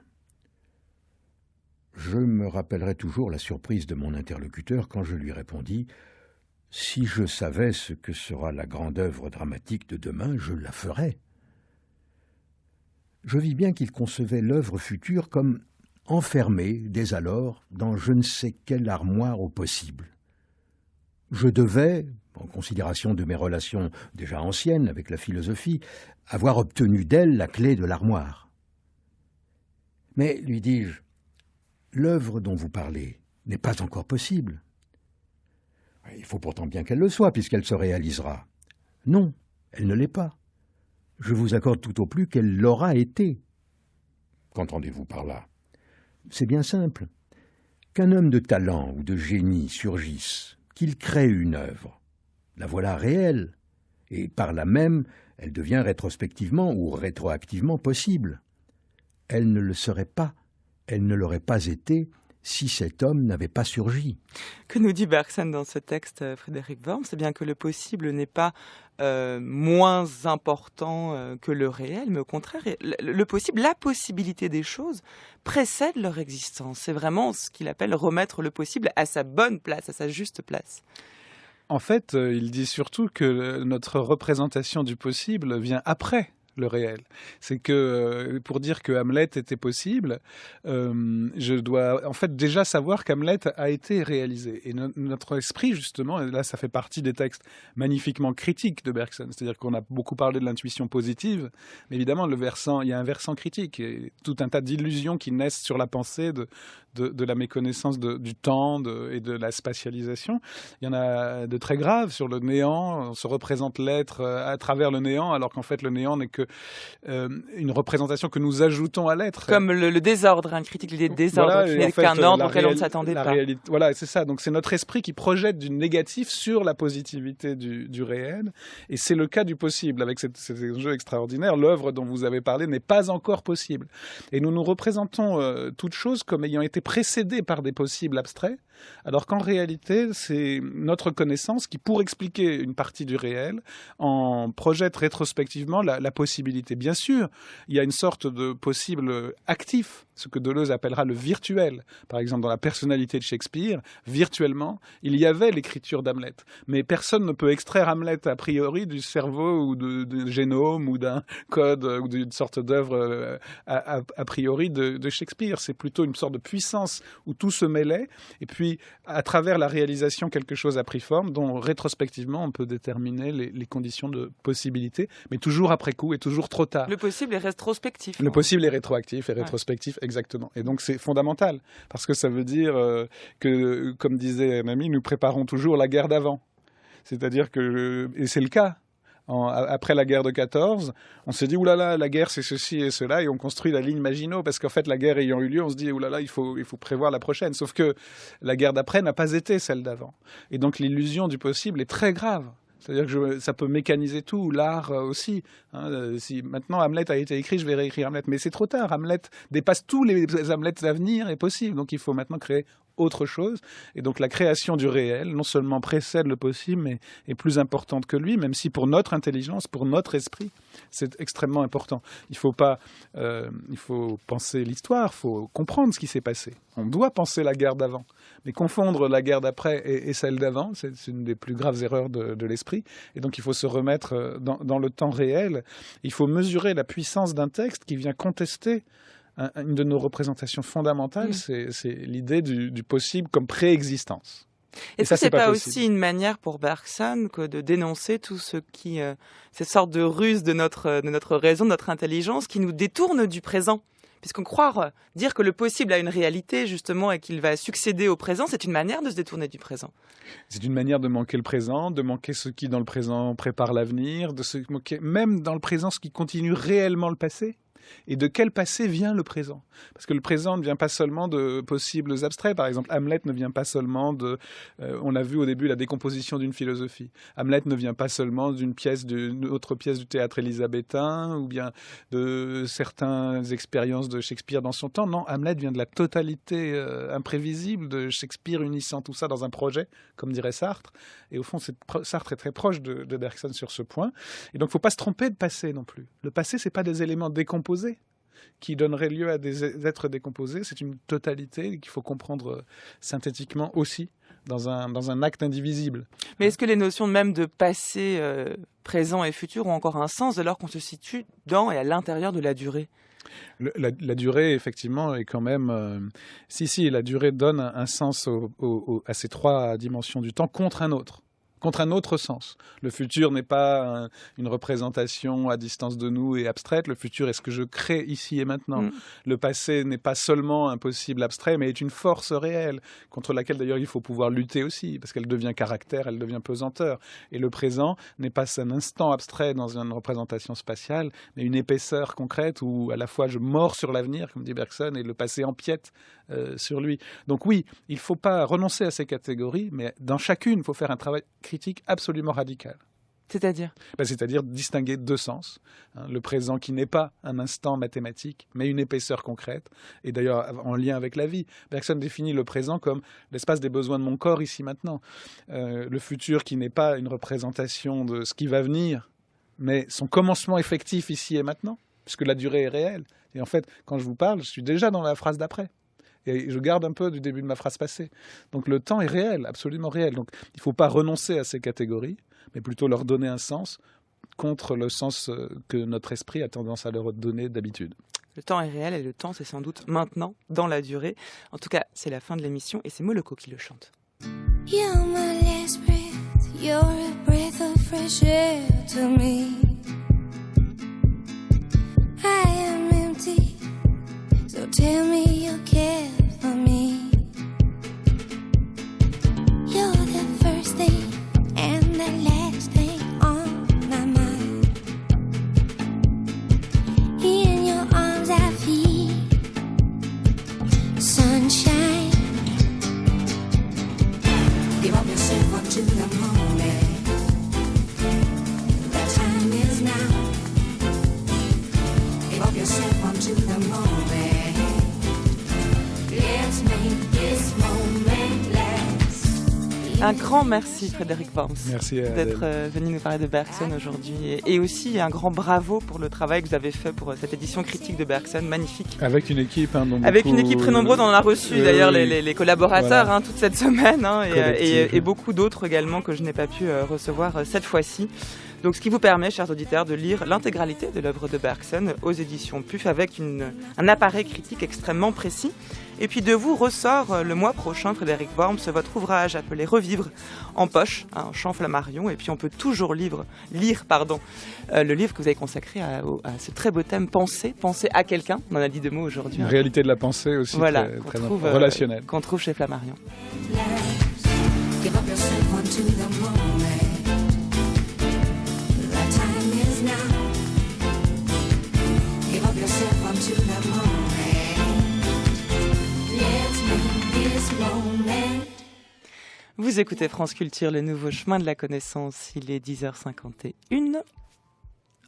Je me rappellerai toujours la surprise de mon interlocuteur quand je lui répondis « Si je savais ce que sera la grande œuvre dramatique de demain, je la ferais. » Je vis bien qu'il concevait l'œuvre future comme enfermée, dès alors, dans je ne sais quelle armoire au possible. Je devais, en considération de mes relations déjà anciennes avec la philosophie, avoir obtenu d'elle la clé de l'armoire. Mais, lui dis-je, l'œuvre dont vous parlez n'est pas encore possible. Il faut pourtant bien qu'elle le soit, puisqu'elle se réalisera. Non, elle ne l'est pas. Je vous accorde tout au plus qu'elle l'aura été. Qu'entendez-vous par là ? C'est bien simple. Qu'un homme de talent ou de génie surgisse, qu'il crée une œuvre, la voilà réelle, et par là même, elle devient rétrospectivement ou rétroactivement possible. Elle ne le serait pas, elle ne l'aurait pas été si cet homme n'avait pas surgi. Que nous dit Bergson dans ce texte, Frédéric Worm, c'est bien que le possible n'est pas moins important que le réel, mais au contraire, le possible, la possibilité des choses précède leur existence. C'est vraiment ce qu'il appelle remettre le possible à sa bonne place, à sa juste place. En fait, il dit surtout que notre représentation du possible vient après le réel. C'est que pour dire que Hamlet était possible, je dois en fait déjà savoir qu'Hamlet a été réalisé. Et notre esprit, justement, et là ça fait partie des textes magnifiquement critiques de Bergson, c'est-à-dire qu'on a beaucoup parlé de l'intuition positive, mais évidemment il y a un versant critique, et tout un tas d'illusions qui naissent sur la pensée de la méconnaissance du temps et de la spatialisation. Il y en a de très graves sur le néant. On se représente l'être à travers le néant, alors qu'en fait le néant n'est que une représentation que nous ajoutons à l'être. Comme le désordre, une critique de l'idée de désordre, Voilà, qui et en n'est fait, qu'un ordre la auquel on ne réali- s'attendait la pas. réalité- voilà, c'est ça. Donc c'est notre esprit qui projette du négatif sur la positivité du réel. Et c'est le cas du possible. Avec cet enjeu extraordinaire, l'œuvre dont vous avez parlé n'est pas encore possible. Et nous nous représentons toute chose comme ayant été précédée par des possibles abstraits, alors qu'en réalité, c'est notre connaissance qui, pour expliquer une partie du réel, en projette rétrospectivement la possibilité. Bien sûr, il y a une sorte de possible actif, ce que Deleuze appellera le virtuel. Par exemple, dans la personnalité de Shakespeare, virtuellement, il y avait l'écriture d'Hamlet. Mais personne ne peut extraire Hamlet a priori du cerveau ou du génome ou d'un code ou d'une sorte d'œuvre a priori de Shakespeare. C'est plutôt une sorte de puissance où tout se mêlait. Et puis, à travers la réalisation, quelque chose a pris forme, dont rétrospectivement, on peut déterminer les conditions de possibilité, mais toujours après coup et toujours trop tard. Le possible est rétrospectif. Le possible est rétroactif et rétrospectif, exactement. Et donc, c'est fondamental, parce que ça veut dire que, comme disait un ami, nous préparons toujours la guerre d'avant. C'est-à-dire que, et c'est le cas, après la guerre de 14, on s'est dit, oulala, la guerre c'est ceci et cela, et on construit la ligne Maginot, parce qu'en fait, la guerre ayant eu lieu, on se dit, oulala, il faut prévoir la prochaine. Sauf que la guerre d'après n'a pas été celle d'avant. Et donc, l'illusion du possible est très grave. C'est-à-dire que ça peut mécaniser tout, l'art aussi. Si maintenant Hamlet a été écrit, je vais réécrire Hamlet. Mais c'est trop tard. Hamlet dépasse tous les Hamlets d'avenir est possible. Donc il faut maintenant créer autre chose. Et donc la création du réel, non seulement précède le possible, mais est plus importante que lui, même si pour notre intelligence, pour notre esprit, c'est extrêmement important. Il faut penser l'histoire, il faut comprendre ce qui s'est passé. On doit penser la guerre d'avant. Mais confondre la guerre d'après et celle d'avant, c'est une des plus graves erreurs de l'esprit. Et donc il faut se remettre dans le temps réel. Il faut mesurer la puissance d'un texte qui vient contester une de nos représentations fondamentales, c'est l'idée du possible comme préexistence. Est-ce que c'est pas aussi une manière pour Bergson que de dénoncer tout ce qui, cette sorte de ruse de notre raison, de notre intelligence, qui nous détourne du présent? Puisqu'on croit dire que le possible a une réalité, justement, et qu'il va succéder au présent, c'est une manière de se détourner du présent. C'est une manière de manquer le présent, de manquer ce qui, dans le présent, prépare l'avenir, de se manquer, même dans le présent, ce qui continue réellement le passé. Et de quel passé vient le présent? Parce que le présent ne vient pas seulement de possibles abstraits. Par exemple, Hamlet ne vient pas seulement de... on a vu au début la décomposition d'une philosophie. Hamlet ne vient pas seulement d'une autre pièce du théâtre élisabétain ou bien de certaines expériences de Shakespeare dans son temps. Non, Hamlet vient de la totalité imprévisible de Shakespeare unissant tout ça dans un projet, comme dirait Sartre. Et au fond, Sartre est très proche de Bergson sur ce point. Et donc, il ne faut pas se tromper de passé non plus. Le passé, ce n'est pas des éléments décomposés qui donnerait lieu à des êtres décomposés. C'est une totalité qu'il faut comprendre synthétiquement aussi dans un acte indivisible. Mais est-ce que les notions même de passé, présent et futur ont encore un sens dès lors qu'on se situe dans et à l'intérieur de la durée? La durée, effectivement, est quand même... Si, la durée donne un sens à ces trois dimensions du temps contre un autre sens. Le futur n'est pas une représentation à distance de nous et abstraite. Le futur est ce que je crée ici et maintenant. Le passé n'est pas seulement un possible abstrait, mais est une force réelle, contre laquelle d'ailleurs il faut pouvoir lutter aussi, parce qu'elle devient caractère, elle devient pesanteur. Et le présent n'est pas un instant abstrait dans une représentation spatiale, mais une épaisseur concrète où à la fois je mords sur l'avenir, comme dit Bergson, et le passé empiète sur lui. Donc oui, il ne faut pas renoncer à ces catégories, mais dans chacune, il faut faire un travail critique absolument radical. C'est-à-dire c'est-à-dire distinguer deux sens. Le présent qui n'est pas un instant mathématique, mais une épaisseur concrète, et d'ailleurs en lien avec la vie. Bergson définit le présent comme l'espace des besoins de mon corps ici maintenant. Le futur qui n'est pas une représentation de ce qui va venir, mais son commencement effectif ici et maintenant, puisque la durée est réelle. Et en fait, quand je vous parle, je suis déjà dans la phrase d'après. Et je garde un peu du début de ma phrase passée. Donc le temps est réel, absolument réel. Donc il ne faut pas renoncer à ces catégories, mais plutôt leur donner un sens contre le sens que notre esprit a tendance à leur donner d'habitude. Le temps est réel et le temps, c'est sans doute maintenant, dans la durée. En tout cas, c'est la fin de l'émission et c'est Moloko qui le chante. You're my last breath, you're a breath of fresh air to me. I am empty, so tell me you care for me. You're the first thing and the last thing on my mind. Un grand merci Frédéric Worms Merci d'être venu nous parler de Bergson aujourd'hui et aussi un grand bravo pour le travail que vous avez fait pour cette édition critique de Bergson, magnifique. Avec une équipe, avec une équipe très nombreuse, on en a reçu d'ailleurs les collaborateurs voilà. Toute cette semaine et beaucoup d'autres également que je n'ai pas pu recevoir cette fois-ci. Donc ce qui vous permet, chers auditeurs, de lire l'intégralité de l'œuvre de Bergson aux éditions PUF avec un appareil critique extrêmement précis. Et puis de vous ressort le mois prochain, Frédéric Worms, votre ouvrage appelé Revivre en poche, un chant Flammarion. Et puis on peut toujours lire le livre que vous avez consacré à ce très beau thème, penser à quelqu'un. On en a dit 2 mots aujourd'hui. Une réalité de la pensée aussi, voilà, très relationnelle. Qu'on trouve chez Flammarion. Give up yourself unto the moment. The time is now. Give up yourself unto the moment. Let's make this moment. Vous écoutez France Culture, le nouveau chemin de la connaissance. Il est 10h51.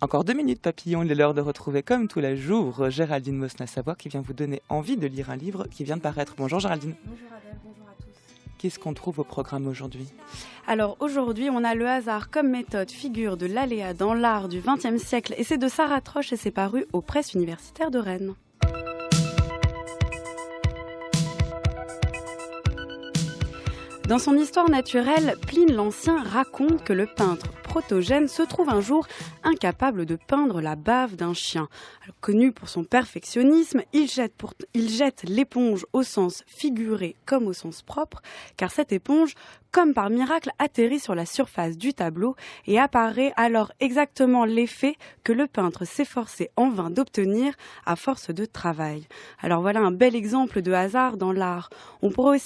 Encore 2 minutes, papillon. Il est l'heure de retrouver, comme tous les jours, Géraldine Mosna-Savoie qui vient vous donner envie de lire un livre qui vient de paraître. Bonjour Géraldine. Bonjour Adèle, bonjour à tous. Qu'est-ce qu'on trouve au programme aujourd'hui ? Alors aujourd'hui, on a le hasard comme méthode, figure de l'aléa dans l'art du XXe siècle. Et c'est de Sarah Troche et c'est paru aux Presses universitaires de Rennes. Dans son histoire naturelle, Pline l'Ancien raconte que le peintre Protogène se trouve un jour incapable de peindre la bave d'un chien. Alors, connu pour son perfectionnisme, il jette l'éponge au sens figuré comme au sens propre, car cette éponge, comme par miracle, atterrit sur la surface du tableau et apparaît alors exactement l'effet que le peintre s'efforçait en vain d'obtenir à force de travail. Alors voilà un bel exemple de hasard dans l'art. On pourrait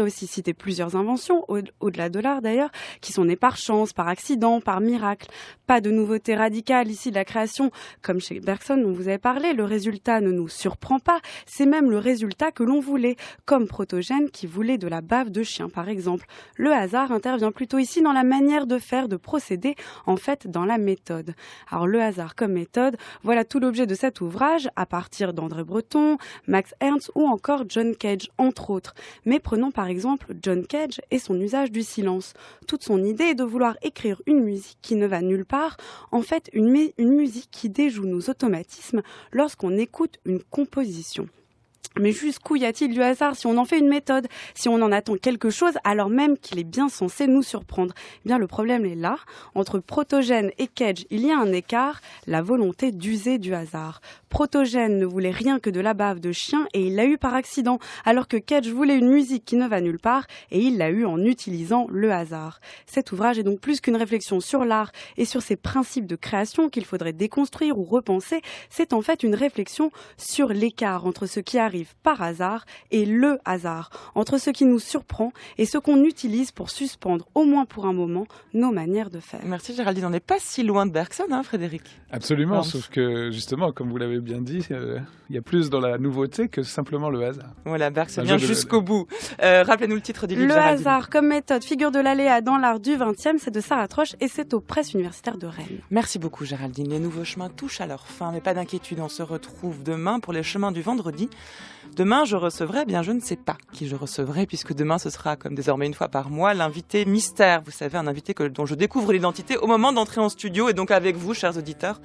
aussi citer plusieurs inventions, au-delà de l'art d'ailleurs, qui sont nées par chance, par accident, par miracle. Pas de nouveauté radicale ici de la création, comme chez Bergson dont vous avez parlé, le résultat ne nous surprend pas, c'est même le résultat que l'on voulait, comme Protogène qui voulait de la bave de chien par exemple. Le hasard intervient plutôt ici dans la manière de faire, de procéder, en fait dans la méthode. Alors le hasard comme méthode, voilà tout l'objet de cet ouvrage, à partir d'André Breton, Max Ernst ou encore John Cage, entre autres. Mais prenons par exemple John Cage et son usage du silence. Toute son idée est de vouloir écrire une musique qui ne va nulle part, en fait une musique qui déjoue nos automatismes lorsqu'on écoute une composition. Mais jusqu'où y a-t-il du hasard si on en fait une méthode, si on en attend quelque chose alors même qu'il est bien censé nous surprendre ? Eh bien le problème est là, entre Protogène et Cage, il y a un écart, la volonté d'user du hasard. Protogène ne voulait rien que de la bave de chien et il l'a eu par accident, alors que Cage voulait une musique qui ne va nulle part et il l'a eu en utilisant le hasard. Cet ouvrage est donc plus qu'une réflexion sur l'art et sur ses principes de création qu'il faudrait déconstruire ou repenser, c'est en fait une réflexion sur l'écart entre ce qui arrive par hasard et le hasard, entre ce qui nous surprend et ce qu'on utilise pour suspendre, au moins pour un moment, nos manières de faire. Merci Géraldine, on n'est pas si loin de Bergson, Frédéric ? Absolument, Worms. sauf que justement, comme vous l'avez bien dit, il y a plus dans la nouveauté que simplement le hasard. Voilà, Bergson Un vient jeu de- jusqu'au bout. Rappelez-nous le titre du livre, Le Géraldine. hasard comme méthode, figure de l'aléa dans l'art du XXe, c'est de Sarah Troche et c'est aux Presses universitaires de Rennes. Merci beaucoup Géraldine. Les nouveaux chemins touchent à leur fin, mais pas d'inquiétude, on se retrouve demain pour les chemins du vendredi. Demain, je recevrai, je ne sais pas qui je recevrai, puisque demain, ce sera, comme désormais une fois par mois, l'invité mystère. Vous savez, un invité dont je découvre l'identité au moment d'entrer en studio, et donc avec vous, chers auditeurs,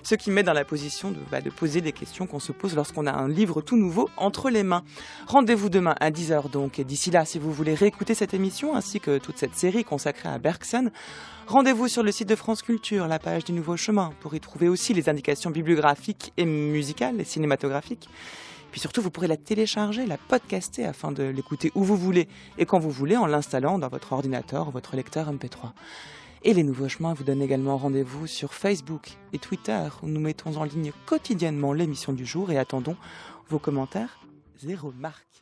ce qui met dans la position de poser des questions qu'on se pose lorsqu'on a un livre tout nouveau entre les mains. Rendez-vous demain à 10h donc, et d'ici là, si vous voulez réécouter cette émission, ainsi que toute cette série consacrée à Bergson, rendez-vous sur le site de France Culture, la page du Nouveau Chemin, pour y trouver aussi les indications bibliographiques et musicales et cinématographiques. Puis surtout, vous pourrez la télécharger, la podcaster afin de l'écouter où vous voulez et quand vous voulez en l'installant dans votre ordinateur ou votre lecteur MP3. Et les Nouveaux Chemins vous donnent également rendez-vous sur Facebook et Twitter où nous mettons en ligne quotidiennement l'émission du jour et attendons vos commentaires. 0 marque.